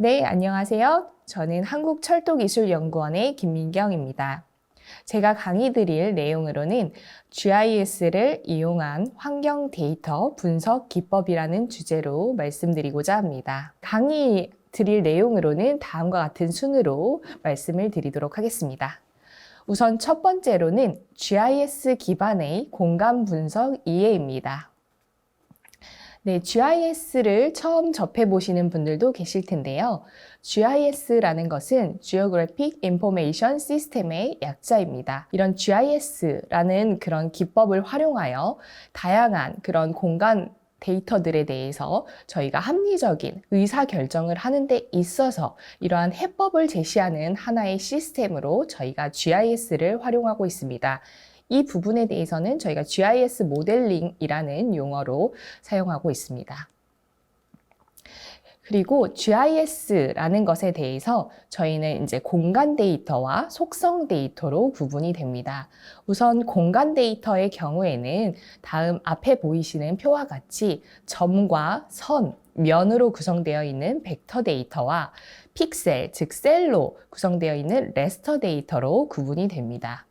네, 안녕하세요. 저는 한국철도기술연구원의 김민경입니다. 제가 강의 드릴 내용으로는 GIS를 이용한 환경 데이터 분석 기법이라는 주제로 말씀드리고자 합니다. 강의 드릴 내용으로는 다음과 같은 순으로 말씀을 드리도록 하겠습니다. 우선 첫 번째로는 GIS 기반의 공간 분석 이해입니다. 네, GIS를 처음 접해보시는 분들도 계실 텐데요. GIS라는 것은 Geographic Information System의 약자입니다. 이런 GIS라는 그런 기법을 활용하여 다양한 그런 공간 데이터들에 대해서 저희가 합리적인 의사결정을 하는 데 있어서 이러한 해법을 제시하는 하나의 시스템으로 저희가 GIS를 활용하고 있습니다. 이 부분에 대해서는 저희가 GIS 모델링이라는 용어로 사용하고 있습니다. 그리고 GIS라는 것에 대해서 저희는 이제 공간 데이터와 속성 데이터로 구분이 됩니다. 우선 공간 데이터의 경우에는 다음 앞에 보이시는 표와 같이 점과 선, 면으로 구성되어 있는 벡터 데이터와 픽셀, 즉 셀로 구성되어 있는 레스터 데이터로 구분이 됩니다.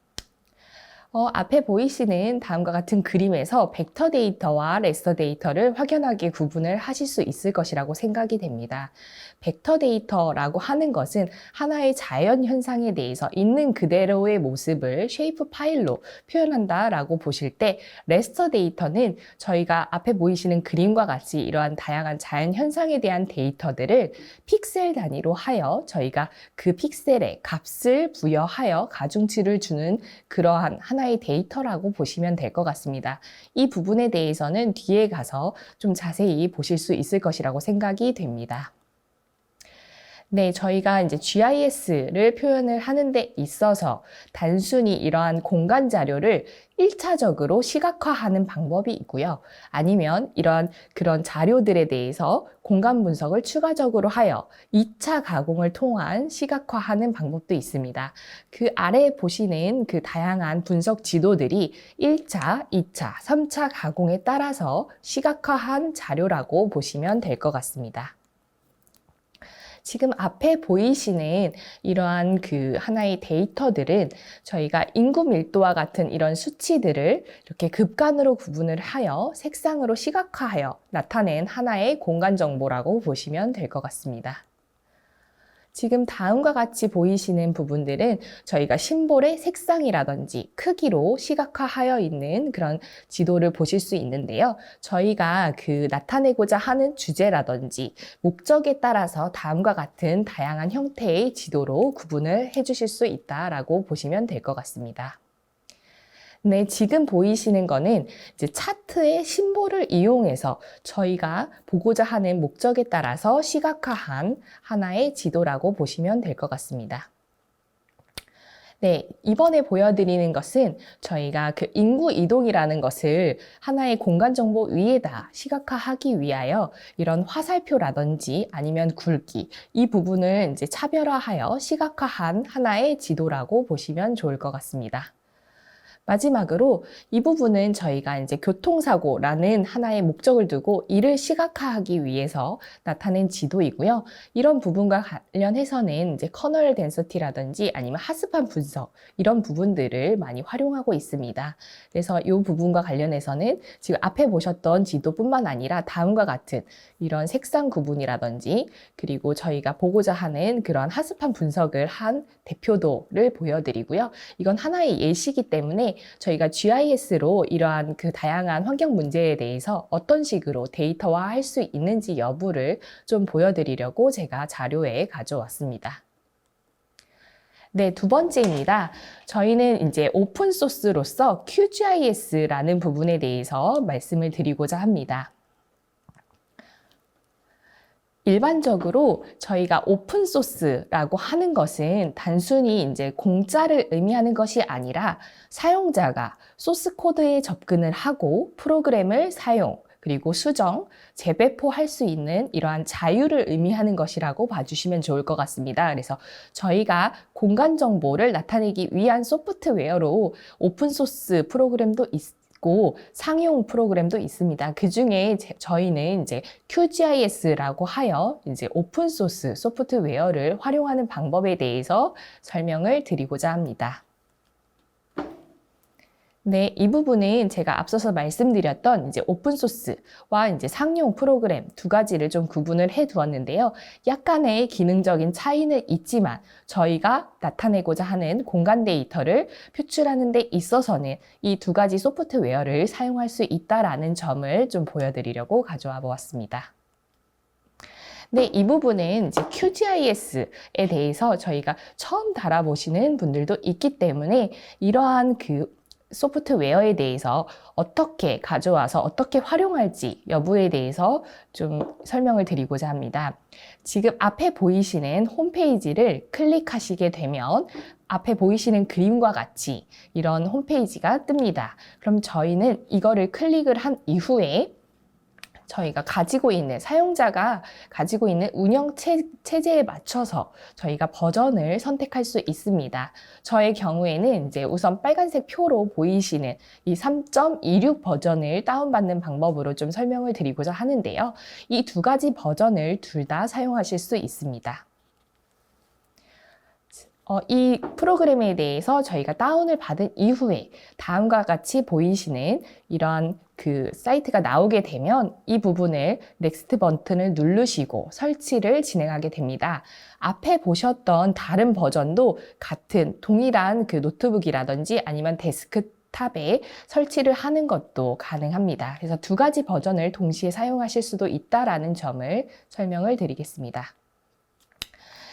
앞에 보이시는 다음과 같은 그림에서 벡터 데이터와 레스터 데이터를 확연하게 구분을 하실 수 있을 것이라고 생각이 됩니다. 벡터 데이터라고 하는 것은 하나의 자연 현상에 대해서 있는 그대로의 모습을 쉐이프 파일로 표현한다라고 보실 때, 레스터 데이터는 저희가 앞에 보이시는 그림과 같이 이러한 다양한 자연 현상에 대한 데이터들을 픽셀 단위로 하여 저희가 그 픽셀에 값을 부여하여 가중치를 주는 그러한 하나의 데이터라고 보시면 될 것 같습니다. 이 부분에 대해서는 뒤에 가서 좀 자세히 보실 수 있을 것이라고 생각이 됩니다. 네, 저희가 이제 GIS를 표현을 하는 데 있어서 단순히 이러한 공간 자료를 1차적으로 시각화하는 방법이 있고요. 아니면 이러한 그런 자료들에 대해서 공간 분석을 추가적으로 하여 2차 가공을 통한 시각화하는 방법도 있습니다. 그 아래에 보시는 그 다양한 분석 지도들이 1차, 2차, 3차 가공에 따라서 시각화한 자료라고 보시면 될 것 같습니다. 지금 앞에 보이시는 이러한 그 하나의 데이터들은 저희가 인구 밀도와 같은 이런 수치들을 이렇게 급간으로 구분을 하여 색상으로 시각화하여 나타낸 하나의 공간 정보라고 보시면 될 것 같습니다. 지금 다음과 같이 보이시는 부분들은 저희가 심볼의 색상이라든지 크기로 시각화하여 있는 그런 지도를 보실 수 있는데요. 저희가 그 나타내고자 하는 주제라든지 목적에 따라서 다음과 같은 다양한 형태의 지도로 구분을 해주실 수 있다라고 보시면 될 것 같습니다. 네, 지금 보이시는 거는 이제 차트의 심볼을 이용해서 저희가 보고자 하는 목적에 따라서 시각화한 하나의 지도라고 보시면 될 것 같습니다. 네, 이번에 보여드리는 것은 저희가 그 인구 이동이라는 것을 하나의 공간 정보 위에다 시각화하기 위하여 이런 화살표라든지 아니면 굵기, 이 부분을 이제 차별화하여 시각화한 하나의 지도라고 보시면 좋을 것 같습니다. 마지막으로 이 부분은 저희가 이제 교통사고라는 하나의 목적을 두고 이를 시각화하기 위해서 나타낸 지도이고요. 이런 부분과 관련해서는 이제 커널 덴서티라든지 아니면 하스판 분석, 이런 부분들을 많이 활용하고 있습니다. 그래서 이 부분과 관련해서는 지금 앞에 보셨던 지도뿐만 아니라 다음과 같은 이런 색상 구분이라든지 그리고 저희가 보고자 하는 그런 하스판 분석을 한 대표도를 보여드리고요. 이건 하나의 예시이기 때문에 저희가 GIS로 이러한 그 다양한 환경 문제에 대해서 어떤 식으로 데이터화할 수 있는지 여부를 좀 보여드리려고 제가 자료에 가져왔습니다. 네, 두 번째입니다. 저희는 이제 오픈소스로서 QGIS라는 부분에 대해서 말씀을 드리고자 합니다. 일반적으로 저희가 오픈소스라고 하는 것은 단순히 이제 공짜를 의미하는 것이 아니라 사용자가 소스 코드에 접근을 하고 프로그램을 사용, 그리고 수정, 재배포할 수 있는 이러한 자유를 의미하는 것이라고 봐주시면 좋을 것 같습니다. 그래서 저희가 공간 정보를 나타내기 위한 소프트웨어로 오픈소스 프로그램도 있고 상용 프로그램도 있습니다. 그 중에 저희는 이제 QGIS라고 하여 이제 오픈 소스 소프트웨어를 활용하는 방법에 대해서 설명을 드리고자 합니다. 네, 이 부분은 제가 앞서서 말씀드렸던 이제 오픈소스와 이제 상용 프로그램 두 가지를 좀 구분을 해 두었는데요. 약간의 기능적인 차이는 있지만 저희가 나타내고자 하는 공간 데이터를 표출하는 데 있어서는 이 두 가지 소프트웨어를 사용할 수 있다라는 점을 좀 보여드리려고 가져와 보았습니다. 네, 이 부분은 이제 QGIS에 대해서 저희가 처음 달아보시는 분들도 있기 때문에 이러한 그 소프트웨어에 대해서 어떻게 가져와서 어떻게 활용할지 여부에 대해서 좀 설명을 드리고자 합니다. 지금 앞에 보이시는 홈페이지를 클릭하시게 되면 앞에 보이시는 그림과 같이 이런 홈페이지가 뜹니다. 그럼 저희는 이거를 클릭을 한 이후에 저희가 가지고 있는 사용자가 가지고 있는 운영 체제에 맞춰서 저희가 버전을 선택할 수 있습니다. 저의 경우에는 이제 우선 빨간색 표로 보이시는 이 3.26 버전을 다운받는 방법으로 좀 설명을 드리고자 하는데요. 이 두 가지 버전을 둘 다 사용하실 수 있습니다. 이 프로그램에 대해서 저희가 다운을 받은 이후에 다음과 같이 보이시는 이러한 그 사이트가 나오게 되면 이 부분을 넥스트 버튼을 누르시고 설치를 진행하게 됩니다. 앞에 보셨던 다른 버전도 같은 동일한 그 노트북이라든지 아니면 데스크탑에 설치를 하는 것도 가능합니다. 그래서 두 가지 버전을 동시에 사용하실 수도 있다라는 점을 설명을 드리겠습니다.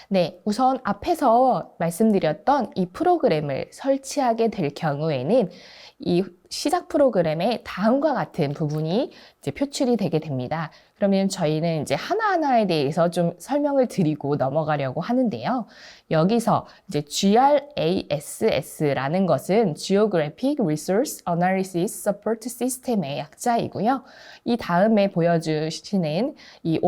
네, 우선 앞에서 말씀드렸던 이 프로그램을 설치하게 될 경우에는 이 시작 프로그램에 다음과 같은 부분이 이제 표출이 되게 됩니다. 그러면 저희는 이제 하나하나에 대해서 좀 설명을 드리고 넘어가려고 하는데요. 여기서 이제 GRASS라는 것은 Geographic Resource Analysis Support System의 약자이고요. 이 다음에 보여주시는 이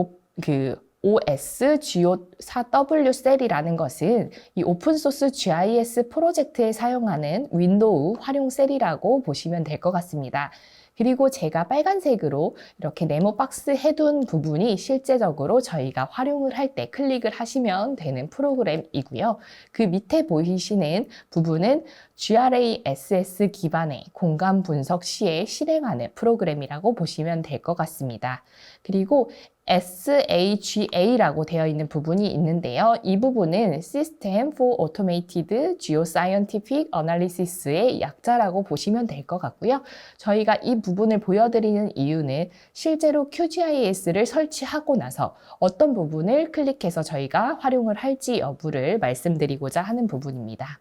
OSGO4W 셀이라는 것은 이 오픈소스 GIS 프로젝트에 사용하는 윈도우 활용 셀이라고 보시면 될 것 같습니다. 그리고 제가 빨간색으로 이렇게 네모 박스 해둔 부분이 실제적으로 저희가 활용을 할 때 클릭을 하시면 되는 프로그램이고요. 그 밑에 보이시는 부분은 GRASS 기반의 공간 분석 시에 실행하는 프로그램이라고 보시면 될 것 같습니다. 그리고 SAGA라고 되어 있는 부분이 있는데요. 이 부분은 System for Automated Geoscientific Analysis의 약자라고 보시면 될 것 같고요. 저희가 이 부분을 보여드리는 이유는 실제로 QGIS를 설치하고 나서 어떤 부분을 클릭해서 저희가 활용을 할지 여부를 말씀드리고자 하는 부분입니다.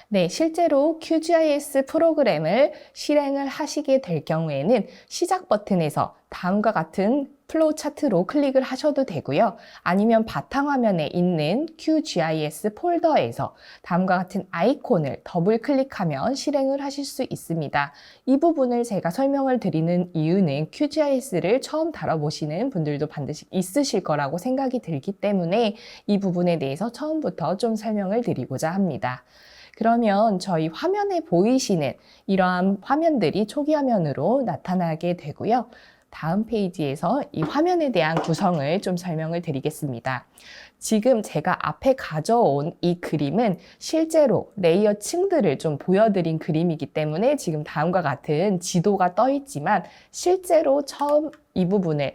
네, 실제로 QGIS 프로그램을 실행을 하시게 될 경우에는 시작 버튼에서 다음과 같은 플로우 차트로 클릭을 하셔도 되고요. 아니면 바탕화면에 있는 QGIS 폴더에서 다음과 같은 아이콘을 더블 클릭하면 실행을 하실 수 있습니다. 이 부분을 제가 설명을 드리는 이유는 QGIS를 처음 다뤄보시는 분들도 반드시 있으실 거라고 생각이 들기 때문에 이 부분에 대해서 처음부터 좀 설명을 드리고자 합니다. 그러면 저희 화면에 보이시는 이러한 화면들이 초기 화면으로 나타나게 되고요. 다음 페이지에서 이 화면에 대한 구성을 좀 설명을 드리겠습니다. 지금 제가 앞에 가져온 이 그림은 실제로 레이어 층들을 좀 보여드린 그림이기 때문에 지금 다음과 같은 지도가 떠 있지만 실제로 처음 이 부분을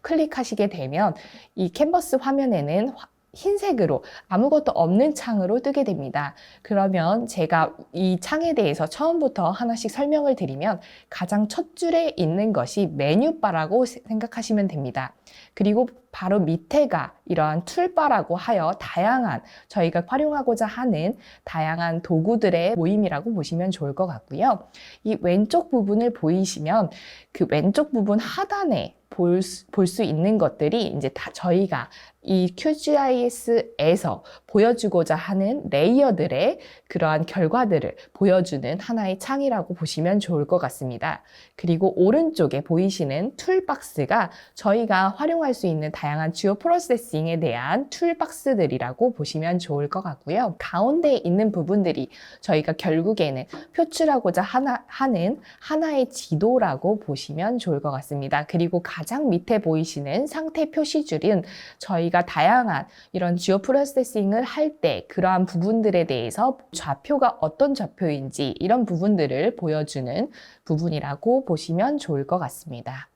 클릭하시게 되면 이 캔버스 화면에는 흰색으로 아무것도 없는 창으로 뜨게 됩니다. 그러면 제가 이 창에 대해서 처음부터 하나씩 설명을 드리면 가장 첫 줄에 있는 것이 메뉴바라고 생각하시면 됩니다. 그리고 바로 밑에가 이러한 툴바라고 하여 다양한 저희가 활용하고자 하는 다양한 도구들의 모임이라고 보시면 좋을 것 같고요. 이 왼쪽 부분을 보이시면 그 왼쪽 부분 하단에 볼 수 있는 것들이 이제 다 저희가 이 QGIS에서 보여주고자 하는 레이어들의 그러한 결과들을 보여주는 하나의 창이라고 보시면 좋을 것 같습니다. 그리고 오른쪽에 보이시는 툴박스가 저희가 활용할 수 있는 다양한 주요 프로세싱에 대한 툴박스들이라고 보시면 좋을 것 같고요. 가운데에 있는 부분들이 저희가 결국에는 표출하고자 하는 하나의 지도라고 보시면 좋을 것 같습니다. 그리고 가장 밑에 보이시는 상태 표시줄은 저희가 다양한 이런 주요 프로세싱을 할 때 그러한 부분들에 대해서 좌표가 어떤 좌표인지 이런 부분들을 보여주는 부분이라고 보시면 좋을 것 같습니다.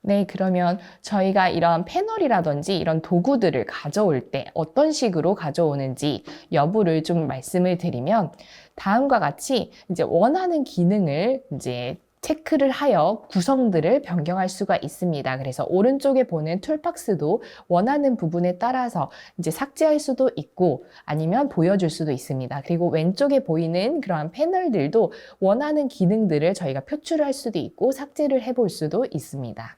네, 그러면 저희가 이런 패널이라든지 이런 도구들을 가져올 때 어떤 식으로 가져오는지 여부를 좀 말씀을 드리면 다음과 같이 이제 원하는 기능을 이제 체크를 하여 구성들을 변경할 수가 있습니다. 그래서 오른쪽에 보는 툴박스도 원하는 부분에 따라서 이제 삭제할 수도 있고 아니면 보여줄 수도 있습니다. 그리고 왼쪽에 보이는 그러한 패널들도 원하는 기능들을 저희가 표출할 수도 있고 삭제를 해볼 수도 있습니다.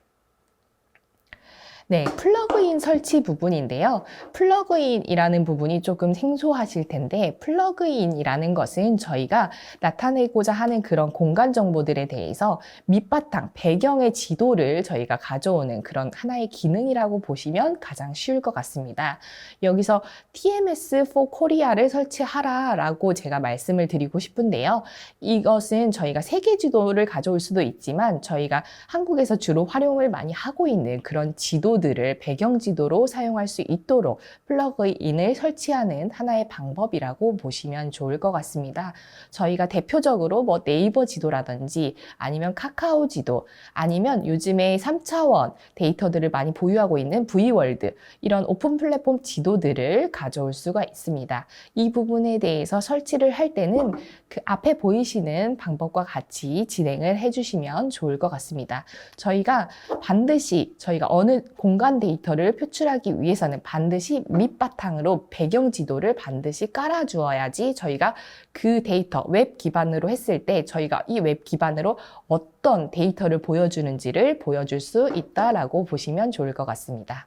네, 플러그인 설치 부분인데요. 플러그인이라는 부분이 조금 생소하실 텐데 플러그인이라는 것은 저희가 나타내고자 하는 그런 공간 정보들에 대해서 밑바탕, 배경의 지도를 저희가 가져오는 그런 하나의 기능이라고 보시면 가장 쉬울 것 같습니다. 여기서 TMS for Korea를 설치하라 라고 제가 말씀을 드리고 싶은데요. 이것은 저희가 세계 지도를 가져올 수도 있지만 저희가 한국에서 주로 활용을 많이 하고 있는 그런 지도들을 배경 지도로 사용할 수 있도록 플러그인을 설치하는 하나의 방법이라고 보시면 좋을 것 같습니다. 저희가 대표적으로 뭐 네이버 지도라든지 아니면 카카오 지도 아니면 요즘에 3차원 데이터들을 많이 보유하고 있는 V월드 이런 오픈 플랫폼 지도들을 가져올 수가 있습니다. 이 부분에 대해서 설치를 할 때는 그 앞에 보이시는 방법과 같이 진행을 해주시면 좋을 것 같습니다. 저희가 반드시 저희가 어느 공간 데이터를 표출하기 위해서는 반드시 밑바탕으로 배경 지도를 반드시 깔아 주어야지 저희가 그 데이터 웹 기반으로 했을 때 저희가 이 웹 기반으로 어떤 데이터를 보여주는지를 보여줄 수 있다라고 보시면 좋을 것 같습니다.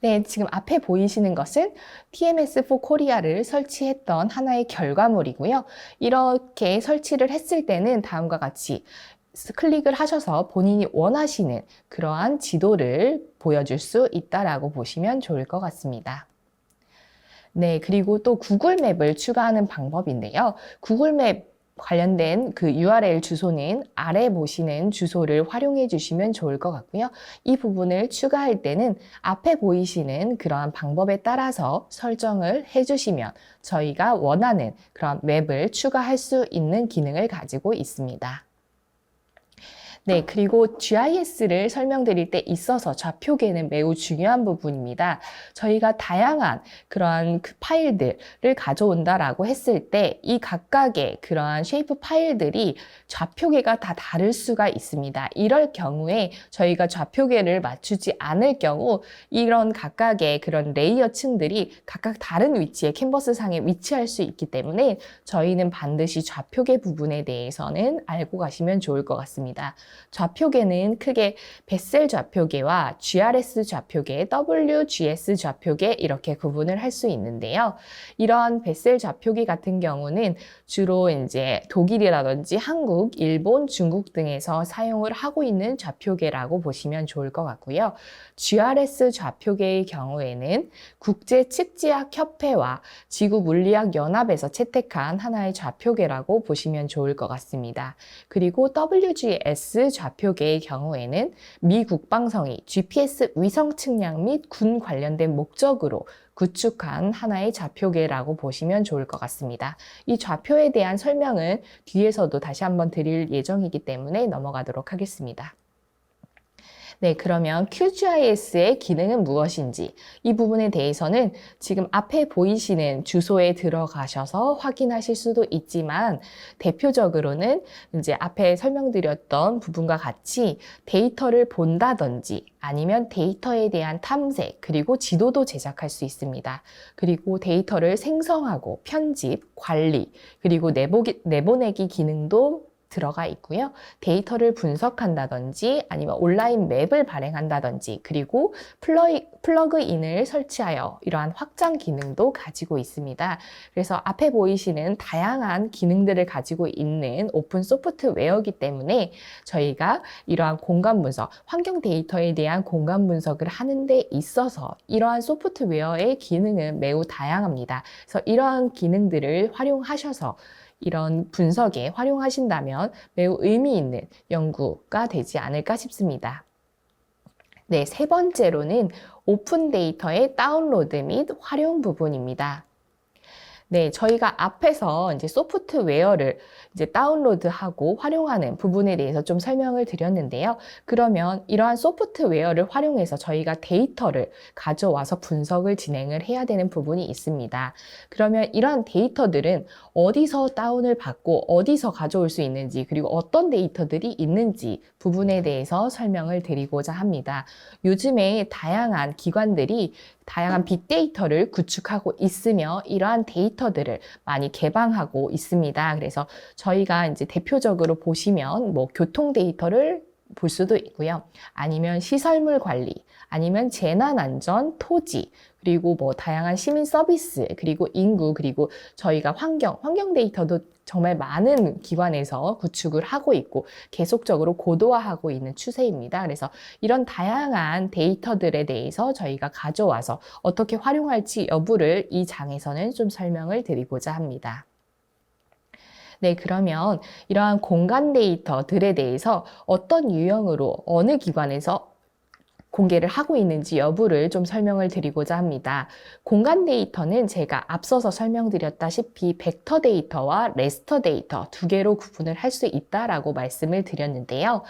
네, 지금 앞에 보이시는 것은 TMS for Korea를 설치했던 하나의 결과물이고요. 이렇게 설치를 했을 때는 다음과 같이 클릭을 하셔서 본인이 원하시는 그러한 지도를 보여줄 수 있다라고 보시면 좋을 것 같습니다. 네, 그리고 또 구글맵을 추가하는 방법인데요. 구글맵 관련된 그 URL 주소는 아래 보시는 주소를 활용해 주시면 좋을 것 같고요. 이 부분을 추가할 때는 앞에 보이시는 그러한 방법에 따라서 설정을 해주시면 저희가 원하는 그런 맵을 추가할 수 있는 기능을 가지고 있습니다. 네, 그리고 GIS를 설명드릴 때 있어서 좌표계는 매우 중요한 부분입니다. 저희가 다양한 그러한 그 파일들을 가져온다라고 했을 때 이 각각의 그러한 쉐이프 파일들이 좌표계가 다 다를 수가 있습니다. 이럴 경우에 저희가 좌표계를 맞추지 않을 경우 이런 각각의 그런 레이어 층들이 각각 다른 위치에 캔버스 상에 위치할 수 있기 때문에 저희는 반드시 좌표계 부분에 대해서는 알고 가시면 좋을 것 같습니다. 좌표계는 크게 베셀 좌표계와 GRS 좌표계, WGS 좌표계 이렇게 구분을 할 수 있는데요. 이런 베셀 좌표계 같은 경우는 주로 이제 독일이라든지 한국, 일본, 중국 등에서 사용을 하고 있는 좌표계라고 보시면 좋을 것 같고요. GRS 좌표계의 경우에는 국제측지학협회와 지구물리학연합에서 채택한 하나의 좌표계라고 보시면 좋을 것 같습니다. 그리고 WGS 좌표계의 경우에는 미 국방성이 GPS 위성 측량 및 군 관련된 목적으로 구축한 하나의 좌표계라고 보시면 좋을 것 같습니다. 이 좌표에 대한 설명은 뒤에서도 다시 한번 드릴 예정이기 때문에 넘어가도록 하겠습니다. 네, 그러면 QGIS의 기능은 무엇인지 이 부분에 대해서는 지금 앞에 보이시는 주소에 들어가셔서 확인하실 수도 있지만 대표적으로는 이제 앞에 설명드렸던 부분과 같이 데이터를 본다든지 아니면 데이터에 대한 탐색 그리고 지도도 제작할 수 있습니다. 그리고 데이터를 생성하고 편집, 관리 그리고 내보내기 기능도 들어가 있고요. 데이터를 분석한다든지 아니면 온라인 맵을 발행한다든지 그리고 플러그인을 설치하여 이러한 확장 기능도 가지고 있습니다. 그래서 앞에 보이시는 다양한 기능들을 가지고 있는 오픈 소프트웨어이기 때문에 저희가 이러한 공간 분석, 환경 데이터에 대한 공간 분석을 하는 데 있어서 이러한 소프트웨어의 기능은 매우 다양합니다. 그래서 이러한 기능들을 활용하셔서 이런 분석에 활용하신다면 매우 의미 있는 연구가 되지 않을까 싶습니다. 네, 세 번째로는 오픈 데이터의 다운로드 및 활용 부분입니다. 네, 저희가 앞에서 이제 소프트웨어를 이제 다운로드하고 활용하는 부분에 대해서 좀 설명을 드렸는데요. 그러면 이러한 소프트웨어를 활용해서 저희가 데이터를 가져와서 분석을 진행을 해야 되는 부분이 있습니다. 그러면 이러한 데이터들은 어디서 다운을 받고 어디서 가져올 수 있는지 그리고 어떤 데이터들이 있는지 부분에 대해서 설명을 드리고자 합니다. 요즘에 다양한 기관들이 다양한 빅데이터를 구축하고 있으며 이러한 데이터들을 많이 개방하고 있습니다. 그래서 저희가 이제 대표적으로 보시면 뭐 교통 데이터를 볼 수도 있고요. 아니면 시설물 관리, 아니면 재난안전, 토지, 그리고 뭐 다양한 시민 서비스, 그리고 인구, 그리고 저희가 환경 데이터도 정말 많은 기관에서 구축을 하고 있고 계속적으로 고도화하고 있는 추세입니다. 그래서 이런 다양한 데이터들에 대해서 저희가 가져와서 어떻게 활용할지 여부를 이 장에서는 좀 설명을 드리고자 합니다. 네, 그러면 이러한 공간 데이터들에 대해서 어떤 유형으로 어느 기관에서 공개를 하고 있는지 여부를 좀 설명을 드리고자 합니다. 공간 데이터는 제가 앞서서 설명드렸다시피 벡터 데이터와 레스터 데이터 두 개로 구분을 할 수 있다라고 말씀을 드렸는데요.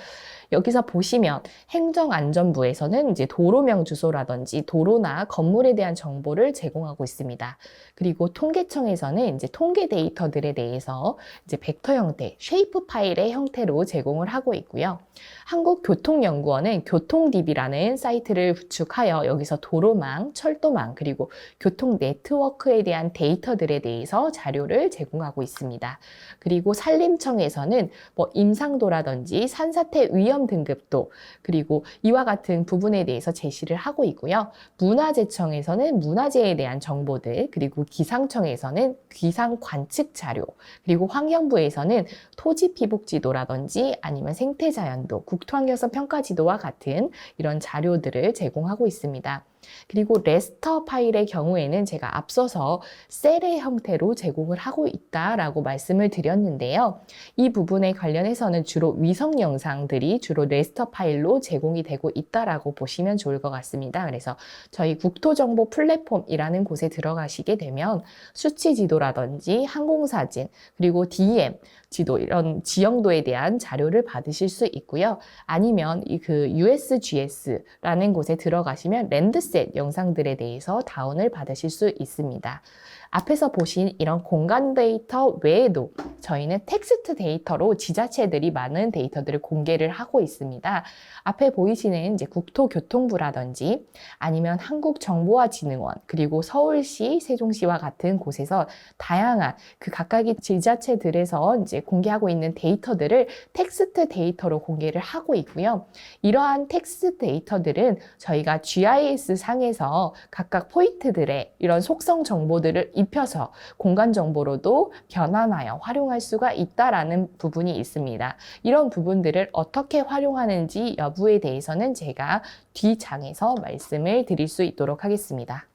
여기서 보시면 행정안전부에서는 이제 도로명 주소라든지 도로나 건물에 대한 정보를 제공하고 있습니다. 그리고 통계청에서는 이제 통계 데이터들에 대해서 이제 벡터 형태, 쉐이프 파일의 형태로 제공을 하고 있고요. 한국교통연구원은 교통DB라는 사이트를 구축하여 여기서 도로망, 철도망, 그리고 교통 네트워크에 대한 데이터들에 대해서 자료를 제공하고 있습니다. 그리고 산림청에서는 뭐 임상도라든지 산사태 위험 등급도 그리고 이와 같은 부분에 대해서 제시를 하고 있고요. 문화재청에서는 문화재에 대한 정보들, 그리고 기상청에서는 기상 관측 자료, 그리고 환경부에서는 토지 피복 지도라든지 아니면 생태자연도, 국토환경성 평가 지도와 같은 이런 자료들을 제공하고 있습니다. 그리고 레스터 파일의 경우에는 제가 앞서서 셀의 형태로 제공을 하고 있다라고 말씀을 드렸는데요. 이 부분에 관련해서는 주로 위성 영상들이 주로 레스터 파일로 제공이 되고 있다라고 보시면 좋을 것 같습니다. 그래서 저희 국토정보 플랫폼이라는 곳에 들어가시게 되면 수치 지도라든지 항공사진, 그리고 DEM 지도 이런 지형도에 대한 자료를 받으실 수 있고요. 아니면 그 USGS라는 곳에 들어가시면 랜드셋 영상들에 대해서 다운을 받으실 수 있습니다. 앞에서 보신 이런 공간 데이터 외에도 저희는 텍스트 데이터로 지자체들이 많은 데이터들을 공개를 하고 있습니다. 앞에 보이시는 이제 국토교통부라든지 아니면 한국정보화진흥원 그리고 서울시, 세종시와 같은 곳에서 다양한 그 각각의 지자체들에서 이제 공개하고 있는 데이터들을 텍스트 데이터로 공개를 하고 있고요. 이러한 텍스트 데이터들은 저희가 GIS 상에서 각각 포인트들의 이런 속성 정보들을 입혀서 공간 정보로도 변환하여 활용할 수가 있다라는 부분이 있습니다. 이런 부분들을 어떻게 활용하는지 여부에 대해서는 제가 뒤장에서 말씀을 드릴 수 있도록 하겠습니다.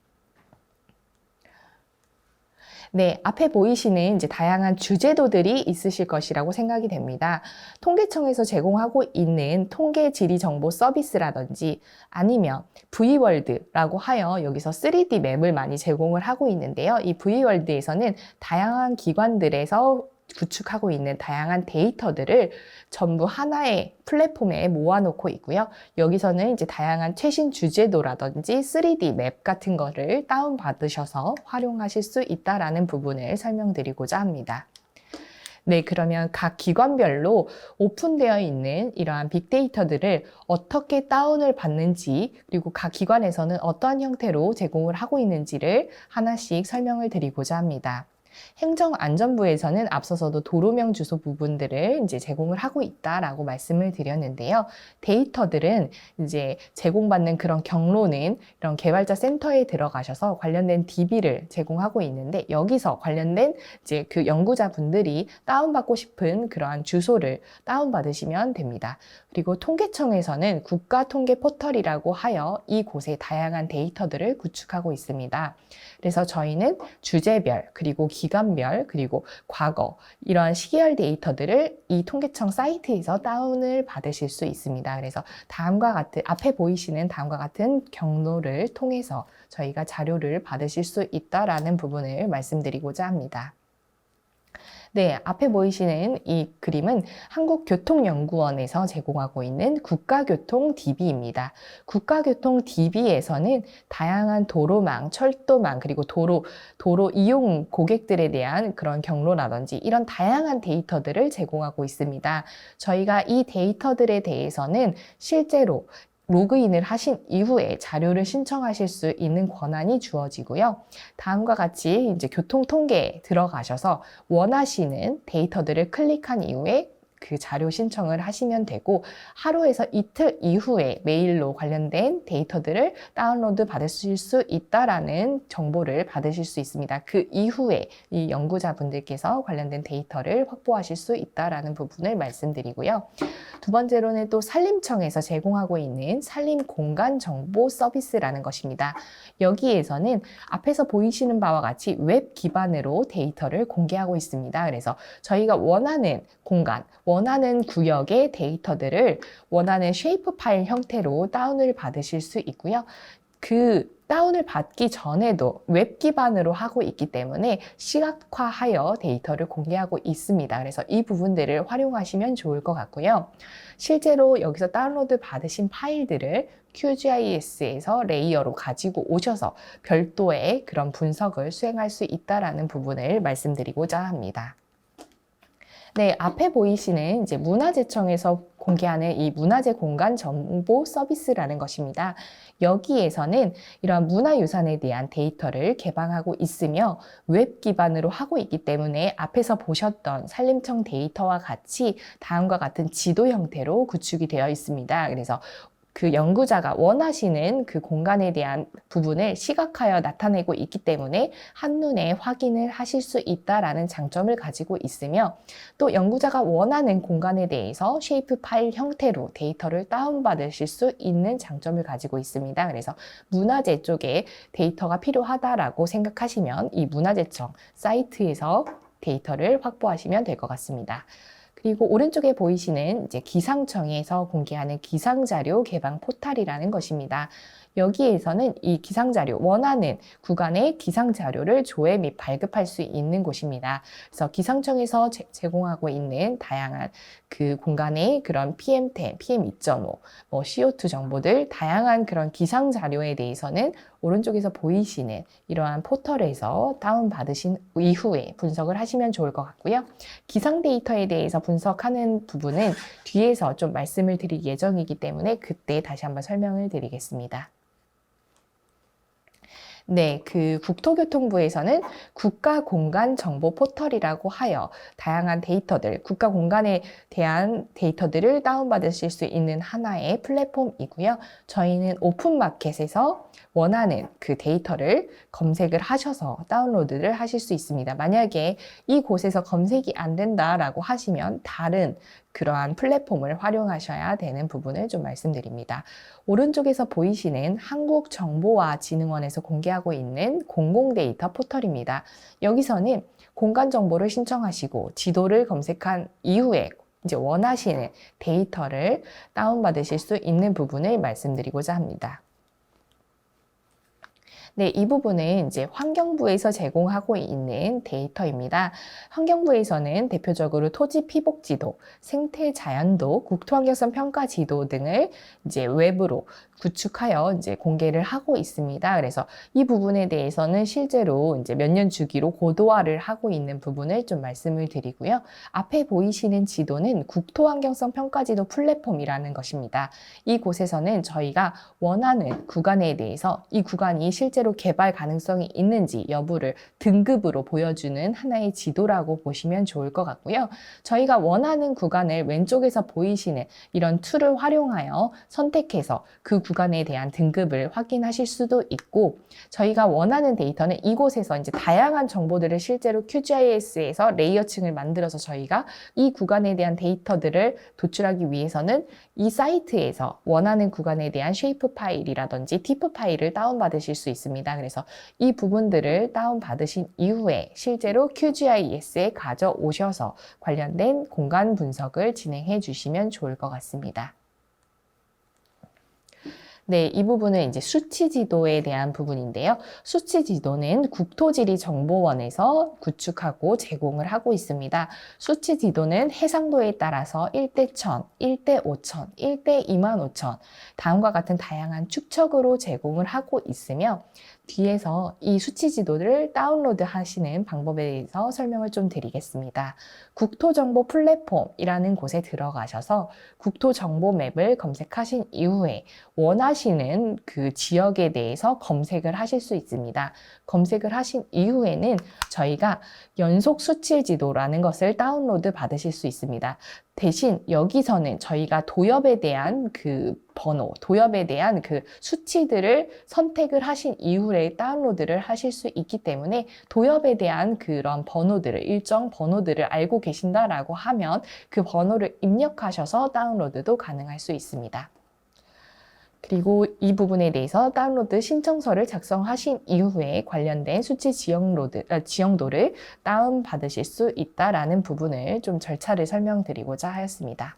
네, 앞에 보이시는 이제 다양한 주제도들이 있으실 것이라고 생각이 됩니다. 통계청에서 제공하고 있는 통계 지리 정보 서비스라든지 아니면 V월드라고 하여 여기서 3D 맵을 많이 제공을 하고 있는데요. 이 V월드에서는 다양한 기관들에서 구축하고 있는 다양한 데이터들을 전부 하나의 플랫폼에 모아놓고 있고요. 여기서는 이제 다양한 최신 주제도라든지 3D 맵 같은 거를 다운받으셔서 활용하실 수 있다라는 부분을 설명드리고자 합니다. 네, 그러면 각 기관별로 오픈되어 있는 이러한 빅데이터들을 어떻게 다운을 받는지 그리고 각 기관에서는 어떠한 형태로 제공을 하고 있는지를 하나씩 설명을 드리고자 합니다. 행정안전부에서는 앞서서도 도로명 주소 부분들을 이제 제공을 하고 있다라고 말씀을 드렸는데요. 데이터들은 이제 제공받는 그런 경로는 이런 개발자 센터에 들어가셔서 관련된 DB를 제공하고 있는데, 여기서 관련된 이제 그 연구자분들이 다운받고 싶은 그러한 주소를 다운받으시면 됩니다. 그리고 통계청에서는 국가통계 포털이라고 하여 이곳에 다양한 데이터들을 구축하고 있습니다. 그래서 저희는 주제별, 그리고 기간별, 그리고 과거, 이러한 시계열 데이터들을 이 통계청 사이트에서 다운을 받으실 수 있습니다. 그래서 다음과 같은, 앞에 보이시는 다음과 같은 경로를 통해서 저희가 자료를 받으실 수 있다라는 부분을 말씀드리고자 합니다. 네, 앞에 보이시는 이 그림은 한국교통연구원에서 제공하고 있는 국가교통 DB입니다. 국가교통 DB에서는 다양한 도로망, 철도망, 그리고 도로 이용 고객들에 대한 그런 경로라든지 이런 다양한 데이터들을 제공하고 있습니다. 저희가 이 데이터들에 대해서는 실제로 로그인을 하신 이후에 자료를 신청하실 수 있는 권한이 주어지고요. 다음과 같이 이제 교통통계에 들어가셔서 원하시는 데이터들을 클릭한 이후에 그 자료 신청을 하시면 되고, 하루에서 이틀 이후에 메일로 관련된 데이터들을 다운로드 받으실 수 있다라는 정보를 받으실 수 있습니다. 그 이후에 이 연구자분들께서 관련된 데이터를 확보하실 수 있다라는 부분을 말씀드리고요. 두 번째로는 또 산림청에서 제공하고 있는 산림공간정보 서비스라는 것입니다. 여기에서는 앞에서 보이시는 바와 같이 웹 기반으로 데이터를 공개하고 있습니다. 그래서 저희가 원하는 공간, 원하는 구역의 데이터들을 원하는 쉐이프 파일 형태로 다운을 받으실 수 있고요. 그 다운을 받기 전에도 웹 기반으로 하고 있기 때문에 시각화하여 데이터를 공개하고 있습니다. 그래서 이 부분들을 활용하시면 좋을 것 같고요. 실제로 여기서 다운로드 받으신 파일들을 QGIS에서 레이어로 가지고 오셔서 별도의 그런 분석을 수행할 수 있다는 부분을 말씀드리고자 합니다. 네, 앞에 보이시는 이제 문화재청에서 공개하는 이 문화재 공간 정보 서비스라는 것입니다. 여기에서는 이러한 문화유산에 대한 데이터를 개방하고 있으며 웹 기반으로 하고 있기 때문에 앞에서 보셨던 산림청 데이터와 같이 다음과 같은 지도 형태로 구축이 되어 있습니다. 그래서 그 연구자가 원하시는 그 공간에 대한 부분을 시각화하여 나타내고 있기 때문에 한눈에 확인을 하실 수 있다라는 장점을 가지고 있으며, 또 연구자가 원하는 공간에 대해서 쉐이프 파일 형태로 데이터를 다운받으실 수 있는 장점을 가지고 있습니다. 그래서 문화재 쪽에 데이터가 필요하다라고 생각하시면 이 문화재청 사이트에서 데이터를 확보하시면 될 것 같습니다. 그리고 오른쪽에 보이시는 이제 기상청에서 공개하는 기상자료 개방 포탈이라는 것입니다. 여기에서는 이 기상자료, 원하는 구간의 기상자료를 조회 및 발급할 수 있는 곳입니다. 그래서 기상청에서 제공하고 있는 다양한 그 공간의 그런 PM10, PM2.5, 뭐 CO2 정보들, 다양한 그런 기상자료에 대해서는 오른쪽에서 보이시는 이러한 포털에서 다운받으신 이후에 분석을 하시면 좋을 것 같고요. 기상 데이터에 대해서 분석하는 부분은 뒤에서 좀 말씀을 드릴 예정이기 때문에 그때 다시 한번 설명을 드리겠습니다. 네, 그 국토교통부에서는 국가공간정보 포털이라고 하여 다양한 데이터들, 국가공간에 대한 데이터들을 다운받으실 수 있는 하나의 플랫폼이고요. 저희는 오픈마켓에서 원하는 그 데이터를 검색을 하셔서 다운로드를 하실 수 있습니다. 만약에 이곳에서 검색이 안 된다라고 하시면 다른 그러한 플랫폼을 활용하셔야 되는 부분을 좀 말씀드립니다. 오른쪽에서 보이시는 한국정보화진흥원에서 공개하고 있는 공공데이터 포털입니다. 여기서는 공간 정보를 신청하시고 지도를 검색한 이후에 이제 원하시는 데이터를 다운받으실 수 있는 부분을 말씀드리고자 합니다. 네, 이 부분은 이제 환경부에서 제공하고 있는 데이터입니다. 환경부에서는 대표적으로 토지 피복 지도, 생태 자연도, 국토환경성 평가 지도 등을 이제 웹으로 구축하여 이제 공개를 하고 있습니다. 그래서 이 부분에 대해서는 실제로 이제 몇 년 주기로 고도화를 하고 있는 부분을 좀 말씀을 드리고요. 앞에 보이시는 지도는 국토환경성 평가지도 플랫폼이라는 것입니다. 이곳에서는 저희가 원하는 구간에 대해서 이 구간이 실제로 개발 가능성이 있는지 여부를 등급으로 보여주는 하나의 지도라고 보시면 좋을 것 같고요. 저희가 원하는 구간을 왼쪽에서 보이시는 이런 툴을 활용하여 선택해서 그 구간에 대한 등급을 확인하실 수도 있고, 저희가 원하는 데이터는 이곳에서 이제 다양한 정보들을 실제로 QGIS에서 레이어층을 만들어서 저희가 이 구간에 대한 데이터들을 도출하기 위해서는 이 사이트에서 원하는 구간에 대한 쉐이프 파일이라든지 티프 파일을 다운받으실 수 있습니다. 그래서 이 부분들을 다운받으신 이후에 실제로 QGIS에 가져오셔서 관련된 공간 분석을 진행해 주시면 좋을 것 같습니다. 네, 이 부분은 이제 수치 지도에 대한 부분인데요. 수치 지도는 국토지리정보원에서 구축하고 제공을 하고 있습니다. 수치 지도는 해상도에 따라서 1대 1000, 1대 5000, 1대 25000 다음과 같은 다양한 축척으로 제공을 하고 있으며, 뒤에서 이 수치 지도를 다운로드 하시는 방법에 대해서 설명을 좀 드리겠습니다. 국토정보 플랫폼이라는 곳에 들어가셔서 국토정보 맵을 검색하신 이후에 원하시는 그 지역에 대해서 검색을 하실 수 있습니다. 검색을 하신 이후에는 저희가 연속 수치 지도라는 것을 다운로드 받으실 수 있습니다. 대신 여기서는 저희가 도엽에 대한 그 번호, 도엽에 대한 그 수치들을 선택을 하신 이후에 다운로드를 하실 수 있기 때문에 도엽에 대한 그런 번호들을, 일정 번호들을 알고 계신다라고 하면 그 번호를 입력하셔서 다운로드도 가능할 수 있습니다. 그리고 이 부분에 대해서 다운로드 신청서를 작성하신 이후에 관련된 수치 지형도를 다운받으실 수 있다라는 부분을 좀 절차를 설명드리고자 하였습니다.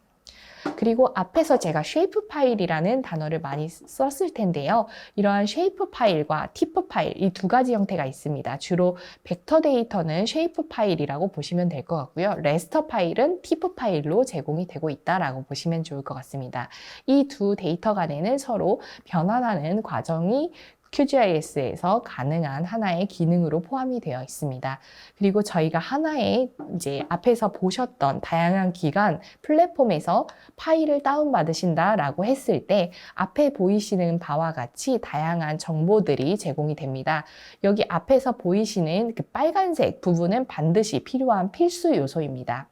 그리고 앞에서 제가 쉐이프 파일이라는 단어를 많이 썼을 텐데요. 이러한 쉐이프 파일과 티프 파일, 이 두 가지 형태가 있습니다. 주로 벡터 데이터는 쉐이프 파일이라고 보시면 될 것 같고요. 레스터 파일은 티프 파일로 제공이 되고 있다라고 보시면 좋을 것 같습니다. 이 두 데이터 간에는 서로 변환하는 과정이 QGIS에서 가능한 하나의 기능으로 포함이 되어 있습니다. 그리고 저희가 하나의 이제 앞에서 보셨던 다양한 기관 플랫폼에서 파일을 다운받으신다라고 했을 때 앞에 보이시는 바와 같이 다양한 정보들이 제공이 됩니다. 여기 앞에서 보이시는 그 빨간색 부분은 반드시 필요한 필수 요소입니다.